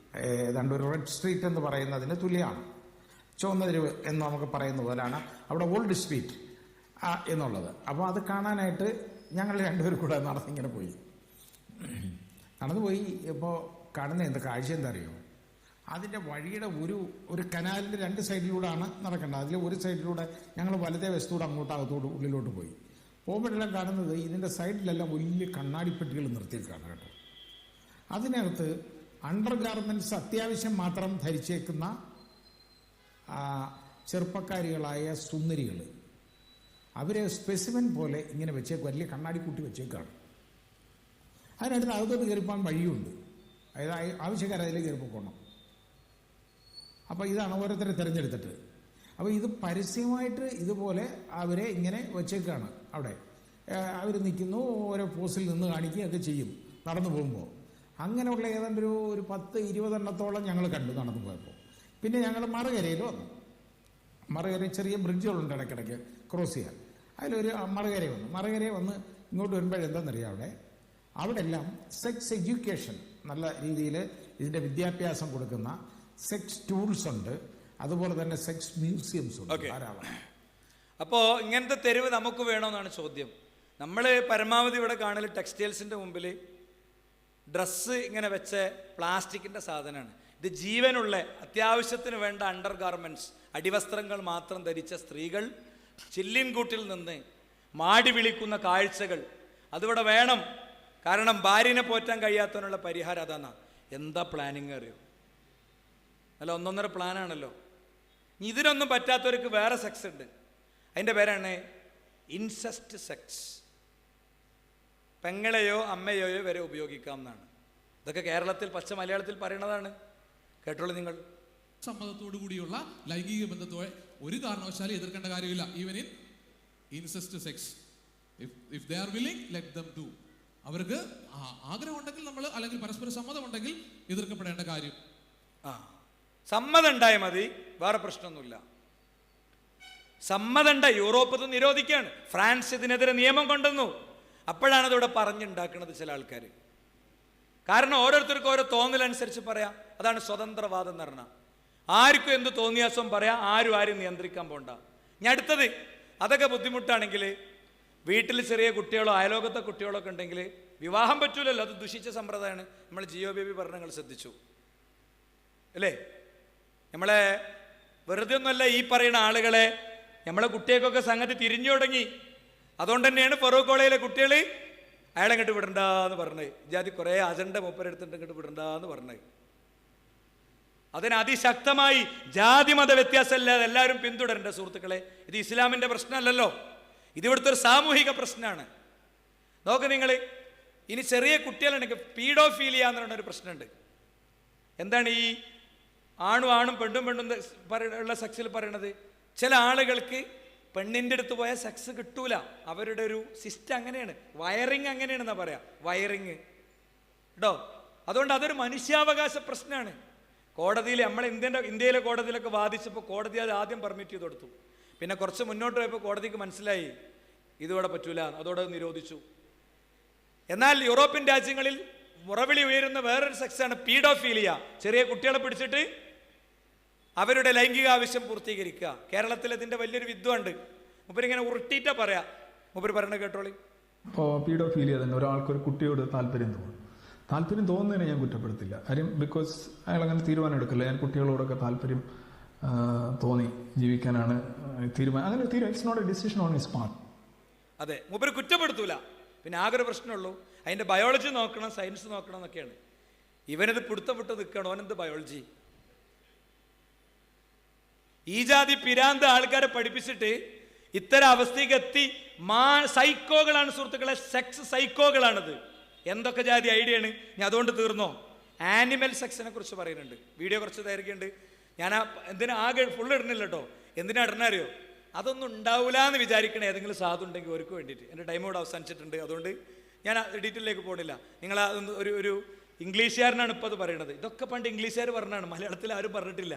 ഏതാണ്ട് ഒരു റെഡ് സ്ട്രീറ്റ് എന്ന് പറയുന്നതിന് തുല്യമാണ്. ചുവന്ന തെരുവ് എന്ന് നമുക്ക് പറയുന്ന പോലെയാണ് അവിടെ ഓൾഡ് സ്ട്രീറ്റ് എന്നുള്ളത്. അപ്പോൾ അത് കാണാനായിട്ട് ഞങ്ങൾ രണ്ടുപേരും കൂടെ നടന്നിങ്ങനെ പോയി. ഇപ്പോൾ കാണുന്ന എന്താ കാഴ്ച എന്താ അറിയോ? അതിൻ്റെ വഴിയുടെ ഒരു കനാലിൻ്റെ 2 സൈഡിലൂടെയാണ് നടക്കേണ്ടത്. അതിൽ ഒരു സൈഡിലൂടെ ഞങ്ങൾ വലതേ വശത്തൂടെ അകത്തോട് ഉള്ളിലോട്ട് പോയി. പോകുമ്പോഴെല്ലാം കാണുന്നത് ഇതിൻ്റെ സൈഡിലെല്ലാം വലിയ കണ്ണാടിപ്പെട്ടികൾ നിർത്തിയിരിക്കുകയാണ് കേട്ടോ. അതിനകത്ത് അണ്ടർ ഗാർമെൻറ്റ്സ് അത്യാവശ്യം മാത്രം ധരിച്ചേക്കുന്ന ചെറുപ്പക്കാരികളായ സുന്ദരികൾ, അവരെ സ്പെസിമെൻ പോലെ ഇങ്ങനെ വെച്ചേക്കും, വലിയ കണ്ണാടി കൂട്ടി വെച്ചേക്കാണ്. അതിനടുത്ത് അകത്തോട്ട് കയറിപ്പോകാൻ വഴിയുണ്ട്. അതായത് ആവശ്യക്കാർ അതിലേക്ക് കയറിപ്പോക്കണം. അപ്പോൾ ഇതാണ് ഓരോരുത്തരെ തിരഞ്ഞെടുത്തിട്ട്. അപ്പോൾ ഇത് പരസ്യമായിട്ട് ഇതുപോലെ അവരെ ഇങ്ങനെ വെച്ചേക്കാണ്. അവിടെ അവർ നിൽക്കുന്നു, ഓരോ പോസ്റ്റിൽ നിന്ന് കാണിക്കുകയൊക്കെ ചെയ്യും നടന്നു പോകുമ്പോൾ. അങ്ങനെയുള്ള ഏതാണ്ട് ഒരു 10-20 എണ്ണത്തോളം ഞങ്ങൾ കണ്ടു നടന്നു പോയപ്പോൾ. പിന്നെ ഞങ്ങൾ മറുകരയിൽ വന്നു. മറുകര ചെറിയ ബ്രിഡ്ജുകളുണ്ട് ഇടയ്ക്കിടയ്ക്ക് ക്രോസ് ചെയ്യാൻ. അതിലൊരു മറുകര വന്നു. മറുകര വന്ന് ഇങ്ങോട്ട് വരുമ്പോഴെന്താണെന്നറിയാം, അവിടെ എല്ലാം സെക്സ് എഡ്യൂക്കേഷൻ, നല്ല രീതിയിൽ ഇതിൻ്റെ വിദ്യാഭ്യാസം കൊടുക്കുന്ന സെക്സ് ടൂൾസ് ഉണ്ട്. അതുപോലെ തന്നെ സെക്സ് മ്യൂസിയംസ് ഉണ്ട് ധാരാളം. അപ്പോൾ ഇങ്ങനത്തെ തെരുവ് നമുക്ക് വേണമെന്നാണ് ചോദ്യം. നമ്മൾ പരമാവധി ഇവിടെ കാണൽ ടെക്സ്റ്റൈൽസിൻ്റെ മുമ്പിൽ ഡ്രസ്സ് ഇങ്ങനെ വെച്ച പ്ലാസ്റ്റിക്കിൻ്റെ സാധനമാണ്. ഇത് ജീവനുള്ള അത്യാവശ്യത്തിന് വേണ്ട അണ്ടർ ഗാർമെൻറ്റ്സ്, അടിവസ്ത്രങ്ങൾ മാത്രം ധരിച്ച സ്ത്രീകൾ ചില്ലിൻകൂട്ടിൽ നിന്ന് മാടി വിളിക്കുന്ന കാഴ്ചകൾ അതിവിടെ വേണം. കാരണം ഭാര്യനെ പോറ്റാൻ കഴിയാത്തതിനുള്ള പരിഹാരം അതാണ്. എന്താ പ്ലാനിങ് അറിയോ? അല്ല, ഒന്നൊന്നര പ്ലാനാണല്ലോ. ഇതിനൊന്നും പറ്റാത്തവർക്ക് വേറെ സെക്സ് ഉണ്ട്. അതിൻ്റെ പേരാണ് ഇൻസെസ്റ്റ് സെക്സ്. പെങ്ങളെയോ അമ്മയോ വരെ ഉപയോഗിക്കാം എന്നാണ്. ഇതൊക്കെ കേരളത്തിൽ പച്ച മലയാളത്തിൽ പറയുന്നതാണ്. കേട്ടോളൂ നിങ്ങൾ. സമ്മതത്തോടു കൂടിയുള്ള ലൈംഗിക ബന്ധത്തോടെ ഒരു കാരണവശാലും എതിർക്കേണ്ട കാര്യമില്ല. Even in incest sex, if they are willing let them do. അവർക്ക് ആഗ്രഹം ഉണ്ടെങ്കിൽ നമ്മൾ, അല്ലെങ്കിൽ പരസ്പര സമ്മതം ഉണ്ടെങ്കിൽ എതിർക്കപ്പെടേണ്ട കാര്യം. സമ്മതം ഉണ്ടായാൽ മതി, വേറെ പ്രശ്നമൊന്നുമില്ല. സമ്മതം ഉണ്ടായി. യൂറോപ്പ് ഇത് നിരോധിക്കുകയാണ്. ഫ്രാൻസ് ഇതിനെതിരെ നിയമം കൊണ്ടുവന്നു. അപ്പോഴാണ് അതിവിടെ പറഞ്ഞുണ്ടാക്കുന്നത് ചില ആൾക്കാർ. കാരണം ഓരോരുത്തർക്കും ഓരോ തോന്നലനുസരിച്ച് പറയാം. അതാണ് സ്വതന്ത്രവാദം എന്ന് പറഞ്ഞാൽ. ആർക്കും എന്ത് തോന്നിയാസം പറയാം, ആരും നിയന്ത്രിക്കാൻ പോണ്ട. ഞാൻ അടുത്തത്, അതൊക്കെ ബുദ്ധിമുട്ടാണെങ്കിൽ വീട്ടിൽ ചെറിയ കുട്ടികളോ അയലോകത്തെ കുട്ടികളോ ഒക്കെ ഉണ്ടെങ്കിൽ വിവാഹം പറ്റൂലല്ലോ, അത് ദുഷിച്ച സമ്പ്രദായമാണ്. നമ്മൾ ജിയോ ബേബി പറഞ്ഞ നിങ്ങൾ ശ്രദ്ധിച്ചു അല്ലേ? നമ്മളെ വെറുതെ ഒന്നുമല്ല ഈ പറയുന്ന ആളുകളെ, നമ്മളെ കുട്ടികൾക്കൊക്കെ സംഗതി തിരിഞ്ഞു തുടങ്ങി. അതുകൊണ്ട് തന്നെയാണ് ഫറൂഖ് കോളേജിലെ കുട്ടികൾ അയാളെ ഇങ്ങോട്ട് വിടണ്ടെന്ന് പറഞ്ഞത്. ജാതി കുറേ അജണ്ട മൂപ്പരെടുത്തിട്ട് ഇങ്ങോട്ട് വിടണ്ടെന്ന് പറഞ്ഞത്. അതിന് അതിശക്തമായി ജാതി മത വ്യത്യാസമില്ലാതെ എല്ലാവരും പിന്തുടരേണ്ട സുഹൃത്തുക്കളെ. ഇത് ഇസ്ലാമിൻ്റെ പ്രശ്നമല്ലല്ലോ, ഇത് ഇവിടുത്തെ ഒരു സാമൂഹിക പ്രശ്നമാണ്. നോക്ക് നിങ്ങൾ, ഇനി ചെറിയ കുട്ടികളുണ്ടെങ്കിൽ പീഡോഫീലിയ എന്ന് പറയുന്നൊരു പ്രശ്നമുണ്ട്. എന്താണ് ഈ ആണും പെണ്ണും ഉള്ള സെക്സിൽ പറയണത്? ചില ആളുകൾക്ക് പെണ്ണിൻ്റെ അടുത്ത് പോയാൽ സെക്സ് കിട്ടൂല. അവരുടെ ഒരു സിസ്റ്റം അങ്ങനെയാണ്, വയറിങ് അങ്ങനെയാണെന്നാ പറയാ, വയറിങ് കേട്ടോ. അതുകൊണ്ട് അതൊരു മനുഷ്യാവകാശ പ്രശ്നമാണ്. കോടതിയിൽ നമ്മളെ ഇന്ത്യയിലെ കോടതിയിലൊക്കെ വാദിച്ചപ്പോൾ കോടതി അത് ആദ്യം പെർമിറ്റ് ചെയ്ത് കൊടുത്തു. പിന്നെ കുറച്ച് മുന്നോട്ട് പോയപ്പോൾ കോടതിക്ക് മനസ്സിലായി ഇതോടെ പറ്റൂല, അതോടെ നിരോധിച്ചു. എന്നാൽ യൂറോപ്യൻ രാജ്യങ്ങളിൽ മുറവിളി ഉയരുന്ന വേറൊരു സെക്സാണ് പീഡോഫീലിയ. ചെറിയ കുട്ടികളെ പിടിച്ചിട്ട് അവരുടെ ലൈംഗിക ആവശ്യം പൂർത്തീകരിക്കുക. കേരളത്തിൽ ഇതിൻ്റെ വലിയൊരു വിദ്വാണ്ട്. മുപ്പരിങ്ങനെ ഉരുട്ടിയിട്ടാ പറയാ. മുപ്പര് പറയണ കേട്ടോളി. ഇപ്പോൾ പീഡോഫീലിയ തന്നെ ഒരാൾക്കൊരു കുട്ടിയോട് താല്പര്യം തോന്നുന്നതിനെ ഞാൻ കുറ്റപ്പെടുത്തില്ല. കാര്യം ബിക്കോസ് അയാൾ അങ്ങനെ തീരുമാനം എടുക്കില്ല. ഞാൻ കുട്ടികളോടൊക്കെ താല്പര്യം തോന്നി ജീവിക്കാനാണ് തീരുമാനം, അങ്ങനെ it's not a decision on his part. അതെ, മുപ്പര് കുറ്റപ്പെടുത്തൂല. പിന്നെ ആകെ ഒരു പ്രശ്നമുള്ളൂ, അതിൻ്റെ ബയോളജി നോക്കണം, സയൻസ് നോക്കണം എന്നൊക്കെയാണ്. ഇവനത് പിടുത്തം വിട്ട് നിൽക്കണം. അവനെന്ത് ബയോളജി? ഈ ജാതി പിരാന്ത ആൾക്കാരെ പഠിപ്പിച്ചിട്ട് ഇത്തരം അവസ്ഥയ്ക്ക് എത്തി. സൈക്കോകളാണ് സുഹൃത്തുക്കളെ, സെക്സ് സൈക്കോകളാണിത്. എന്തൊക്കെ ജാതി ഐഡിയ ആണ്. ഞാൻ അതുകൊണ്ട് തീർന്നോ? ആനിമൽ സെക്സിനെ കുറിച്ച് പറയുന്നുണ്ട്. വീഡിയോ കുറച്ച് ദൈർഘ്യമുണ്ട്. ഞാൻ എന്തിനാ ആകെ ഫുൾ ഇടുന്നില്ല കേട്ടോ. എന്തിനാ ഇടണറിയോ? അതൊന്നും ഉണ്ടാവില്ല എന്ന് വിചാരിക്കണേ ഏതെങ്കിലും സാധു ഉണ്ടെങ്കിൽ അവർക്ക് വേണ്ടിയിട്ട്. എൻ്റെ ടൈം ഇവിടെ അവസാനിച്ചിട്ടുണ്ട്, അതുകൊണ്ട് ഞാൻ ഡീറ്റെയിലേക്ക് പോകണില്ല. നിങ്ങൾ ഒരു ഇംഗ്ലീഷുകാരനാണ് ഇപ്പോൾ അത് പറയണത്. ഇതൊക്കെ പണ്ട് ഇംഗ്ലീഷുകാർ പറഞ്ഞാണ്, മലയാളത്തിൽ ആരും പറഞ്ഞിട്ടില്ല.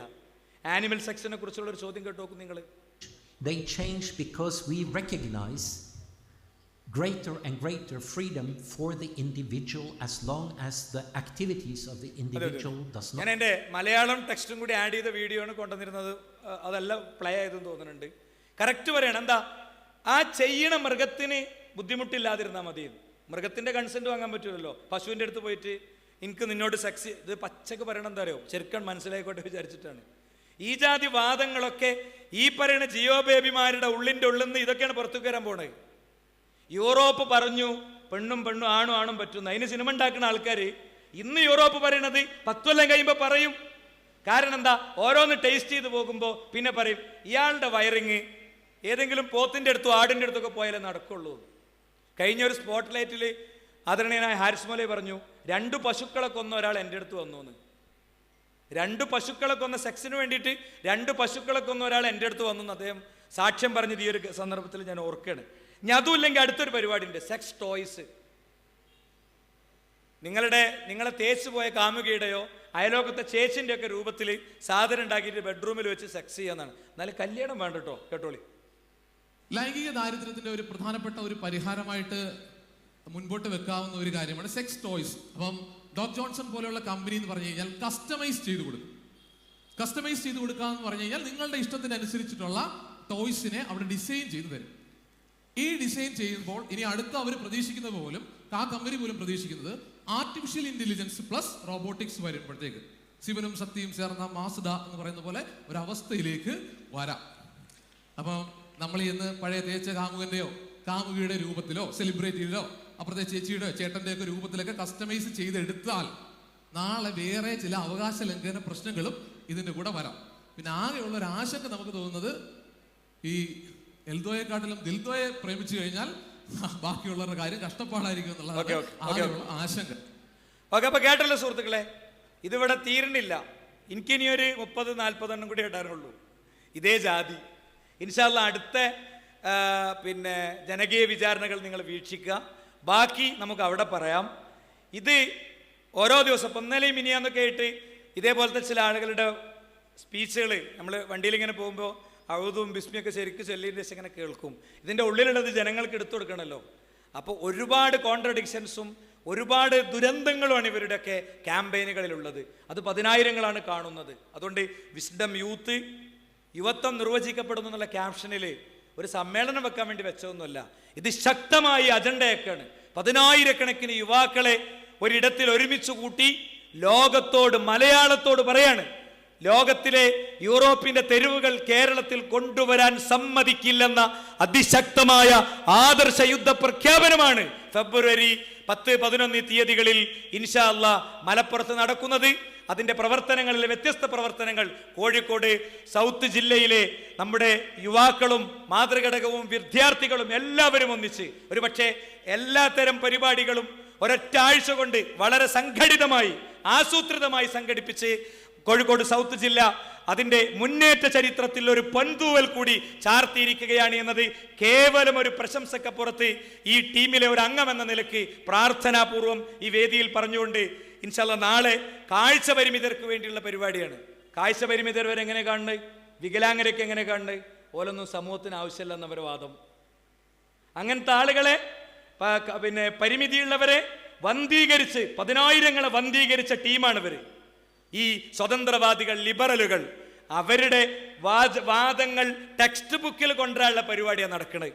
ആനിമൽ സെക്സിനെ കുറിച്ചുള്ള ഒരു ചോദ്യം കേട്ടു നോക്കും നിങ്ങൾ. They change because we recognize greater and greater freedom for the individual as long as the activities of the individual does not. ഞാൻ എൻ്റെ മലയാളം ടെക്സ്റ്റും കൂടി ആഡ് ചെയ്ത വീഡിയോ ആണ് കൊണ്ടുവന്നിരുന്നത്. അതല്ല പ്ലേ ആയതെന്ന് തോന്നുന്നുണ്ട്. കറക്റ്റ് പറയണം. എന്താ ആ ചെയ്യണ മൃഗത്തിന് ബുദ്ധിമുട്ടില്ലാതിരുന്നാൽ മതി. മൃഗത്തിൻ്റെ കൺസെൻറ്റ് വാങ്ങാൻ പറ്റുമല്ലോ. പശുവിൻ്റെ അടുത്ത് പോയിട്ട് എനിക്ക് നിന്നോട് സെക്സ്, ഇത് പച്ചക്ക് പറയണം. എന്താ അറിയോ? ചെറുക്കൻ മനസ്സിലായിക്കോട്ടെ വിചാരിച്ചിട്ടാണ്. ഈ ജാതി വാദങ്ങളൊക്കെ ഈ പറയുന്ന ജിയോ ബേബിമാരുടെ ഉള്ളിൻ്റെ ഉള്ളിൽ നിന്ന് ഇതൊക്കെയാണ് പുറത്തേക്ക് വരാൻ പോണത്. യൂറോപ്പ് പറഞ്ഞു പെണ്ണും ആണും പറ്റുന്നു. അതിന് സിനിമ ഉണ്ടാക്കുന്ന ആൾക്കാർ ഇന്ന് യൂറോപ്പ് പറയണത് 10 കൊല്ലം കഴിയുമ്പോൾ പറയും. കാരണം എന്താ? ഓരോന്ന് ടേസ്റ്റ് ചെയ്ത് പോകുമ്പോൾ പിന്നെ പറയും ഇയാളുടെ വയറിങ് ഏതെങ്കിലും പോത്തിൻ്റെ അടുത്തോ ആടിൻ്റെ അടുത്തൊക്കെ പോയാലേ നടക്കുള്ളൂ. കഴിഞ്ഞ ഒരു സ്പോട്ട് ലൈറ്റിൽ ആദരണീയനായ ഹാരിസ് മോലി പറഞ്ഞു 2 പശുക്കളെ കൊന്ന ഒരാൾ എൻ്റെ അടുത്ത് വന്നു എന്ന്. 2 പശുക്കളെ കൊന്ന സെക്സിന് വേണ്ടിയിട്ട് 2 പശുക്കളെ കൊന്ന ഒരാൾ എൻ്റെ അടുത്ത് വന്നു എന്ന് അദ്ദേഹം സാക്ഷ്യം പറഞ്ഞത് ഈ ഒരു സന്ദർഭത്തിൽ ഞാൻ ഓർക്കുകയാണ്. ഇനി അതുമില്ലെങ്കിൽ അടുത്തൊരു പരിപാടിയുണ്ട്, സെക്സ് ടോയ്സ്. നിങ്ങളെ തേച്ചു പോയ കാമുകിയുടെയോ അയലോകത്തെ ചേച്ചിൻ്റെ ഒക്കെ രൂപത്തിൽ സാധനം ഉണ്ടാക്കിയിട്ട് ബെഡ്റൂമിൽ വെച്ച് സെക്സ് ചെയ്യാന്നാണ്. എന്നാലും കല്യാണം വേണ്ട കേട്ടോ. കേട്ടോളി. ലൈംഗിക ദാരിദ്ര്യത്തിന്റെ ഒരു പ്രധാനപ്പെട്ട ഒരു പരിഹാരമായിട്ട് മുൻപോട്ട് വെക്കാവുന്ന ഒരു കാര്യമാണ് സെക്സ് ടോയ്സ്. അപ്പം ഡോക് ജോൺസൺ പോലെയുള്ള കമ്പനി എന്ന് പറഞ്ഞു കഴിഞ്ഞാൽ കസ്റ്റമൈസ് ചെയ്ത് കൊടുക്കും. കസ്റ്റമൈസ് ചെയ്ത് കൊടുക്കുക എന്ന് പറഞ്ഞു കഴിഞ്ഞാൽ നിങ്ങളുടെ ഇഷ്ടത്തിനനുസരിച്ചിട്ടുള്ള ടോയ്സിനെ അവിടെ ഡിസൈൻ ചെയ്ത് തരും. ഈ ഡിസൈൻ ചെയ്യുമ്പോൾ ഇനി അടുത്ത അവർ പ്രതീക്ഷിക്കുന്നത് പോലും, ആ കമ്പനി പോലും പ്രതീക്ഷിക്കുന്നത് ആർട്ടിഫിഷ്യൽ ഇന്റലിജൻസ് പ്ലസ് റോബോട്ടിക്സ് വരുമ്പോഴത്തേക്ക് ശിവനും ശക്തിയും ചേർന്ന മാസുദ എന്ന് പറയുന്ന പോലെ ഒരവസ്ഥയിലേക്ക് വരാം. അപ്പം നമ്മൾ ഇന്ന് പഴയ തേച്ച കാമുകന്റെയോ കാമുകിയുടെ രൂപത്തിലോ സെലിബ്രിറ്റിയിലോ അപ്പുറത്തെ ചേച്ചിയുടെ ചേട്ടന്റെ ഒക്കെ രൂപത്തിലൊക്കെ കസ്റ്റമൈസ് ചെയ്തെടുത്താൽ നാളെ വേറെ ചില അവകാശ ലംഘന പ്രശ്നങ്ങളും ഇതിന്റെ കൂടെ വരാം. പിന്നെ ആകെയുള്ള ഒരു ആശങ്ക നമുക്ക് തോന്നുന്നത് ഈ എൽദോയെക്കാട്ടിലും ദിൽദോയെ പ്രേമിച്ചു കഴിഞ്ഞാൽ ബാക്കിയുള്ളവരുടെ കാര്യം കഷ്ടപ്പാടായിരിക്കും എന്നുള്ളതാണ് ആശങ്ക. ഓക്കെ, അപ്പൊ കേട്ടല്ലോ സുഹൃത്തുക്കളെ, ഇതിവിടെ തീരണില്ല. എനിക്കിനിയൊരു 30-40 കൂടി ഇടാനുള്ളൂ. ഇതേ ജാതി ഇൻഷാ അല്ലാഹ് അടുത്ത പിന്നെ ജനകീയ വിചാരണകൾ നിങ്ങൾ വീക്ഷിക്കുക. ബാക്കി നമുക്ക് അവിടെ പറയാം. ഇത് ഓരോ ദിവസം ഇന്നലെയും മിനിയാന്നൊക്കെ ആയിട്ട് ഇതേപോലത്തെ ചില ആളുകളുടെ സ്പീച്ചുകൾ നമ്മൾ വണ്ടിയിൽ ഇങ്ങനെ പോകുമ്പോൾ അഴുതും ബിസ്മിയൊക്കെ ശരിക്കും ചൊല്ലിൻ്റെ ശേഷം ഇങ്ങനെ കേൾക്കും. ഇതിൻ്റെ ഉള്ളിലുള്ളത് ജനങ്ങൾക്ക് എടുത്തു കൊടുക്കണമല്ലോ. അപ്പോൾ ഒരുപാട് കോൺട്രഡിക്ഷൻസും ഒരുപാട് ദുരന്തങ്ങളുമാണ് ഇവരുടെയൊക്കെ ക്യാമ്പയിനുകളിലുള്ളത്. അത് 10,000-ങ്ങളാണ് കാണുന്നത്. അതുകൊണ്ട് വിസ്ഡം യൂത്ത്, യുവത്വം നിർവചിക്കപ്പെടുന്നു എന്നുള്ള ക്യാപ്ഷനിൽ ഒരു സമ്മേളനം വെക്കാൻ വേണ്ടി വെച്ചതൊന്നുമല്ല. ഇത് ശക്തമായ അജണ്ടയൊക്കെയാണ്. 10,000-കണക്കിന് യുവാക്കളെ ഒരിടത്തിൽ ഒരുമിച്ച് കൂട്ടി ലോകത്തോട്, മലയാളത്തോട് പറയാണ്, ലോകത്തിലെ യൂറോപ്പിന്റെ തെരുവുകൾ കേരളത്തിൽ കൊണ്ടുവരാൻ സമ്മതിക്കില്ലെന്ന അതിശക്തമായ ആദർശ യുദ്ധ പ്രഖ്യാപനമാണ് ഫെബ്രുവരി 10-11 തീയതികളിൽ ഇൻഷാ അല്ലാഹ് മലപ്പുറത്ത് നടക്കുന്നത്. അതിൻ്റെ പ്രവർത്തനങ്ങളിലെ വ്യത്യസ്ത പ്രവർത്തനങ്ങൾ കോഴിക്കോട് സൗത്ത് ജില്ലയിലെ നമ്മുടെ യുവാക്കളും മാതൃഘടകവും വിദ്യാർത്ഥികളും എല്ലാവരും ഒന്നിച്ച് ഒരുപക്ഷെ എല്ലാത്തരം പരിപാടികളും ഒരൊറ്റ ആഴ്ച കൊണ്ട് വളരെ സംഘടിതമായി ആസൂത്രിതമായി സംഘടിപ്പിച്ച് കോഴിക്കോട് സൗത്ത് ജില്ല അതിൻ്റെ മുന്നേറ്റ ചരിത്രത്തിൽ ഒരു പൊൻതൂവൽ കൂടി ചാർത്തിയിരിക്കുകയാണ് എന്നത് കേവലം ഒരു പ്രശംസക്കപ്പുറത്ത് ഈ ടീമിലെ ഒരു അംഗം എന്ന നിലയ്ക്ക് പ്രാർത്ഥനാപൂർവം ഈ വേദിയിൽ പറഞ്ഞുകൊണ്ട് ഇൻഷാ അല്ലാഹ് നാളെ കാഴ്ച പരിമിതർക്ക് വേണ്ടിയുള്ള പരിപാടിയാണ്. കാഴ്ച പരിമിതർ വരെ എങ്ങനെ കാണുന്നത്, വികലാംഗരൊക്കെ എങ്ങനെ കാണുന്നത്, ഓലൊന്നും സമൂഹത്തിന് ആവശ്യമില്ല എന്നവരുടെ വാദം. അങ്ങനത്തെ ആളുകളെ പിന്നെ പരിമിതിയുള്ളവരെ വന്ധീകരിച്ച് 10,000-ങ്ങളെ വന്ധീകരിച്ച ടീമാണ് ഇവർ. ഈ സ്വതന്ത്രവാദികൾ, ലിബറലുകൾ, അവരുടെ വാദങ്ങൾ ടെക്സ്റ്റ് ബുക്കിൽ കൊണ്ടുവരാനുള്ള പരിപാടിയാണ് നടക്കുന്നത്.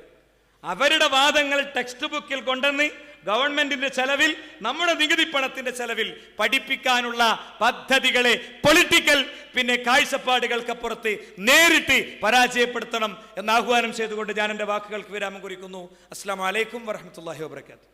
അവരുടെ വാദങ്ങൾ ടെക്സ്റ്റ് ബുക്കിൽ കൊണ്ടുവന്ന് ഗവൺമെന്റിന്റെ ചെലവിൽ, നമ്മുടെ നികുതി പണത്തിന്റെ ചെലവിൽ പഠിപ്പിക്കാനുള്ള പദ്ധതികളെ പൊളിറ്റിക്കൽ പിന്നെ കാഴ്ചപ്പാടുകൾക്കപ്പുറത്ത് നേരിട്ട് പരാജയപ്പെടുത്തണം എന്ന് ആഹ്വാനം ചെയ്തുകൊണ്ട് ഞാൻ എൻ്റെ വാക്കുകൾക്ക് വിരാമം കുറിക്കുന്നു. അസ്സലാമു അലൈക്കും വറഹ്മത്തുള്ളാഹി വബറകാതുഹു.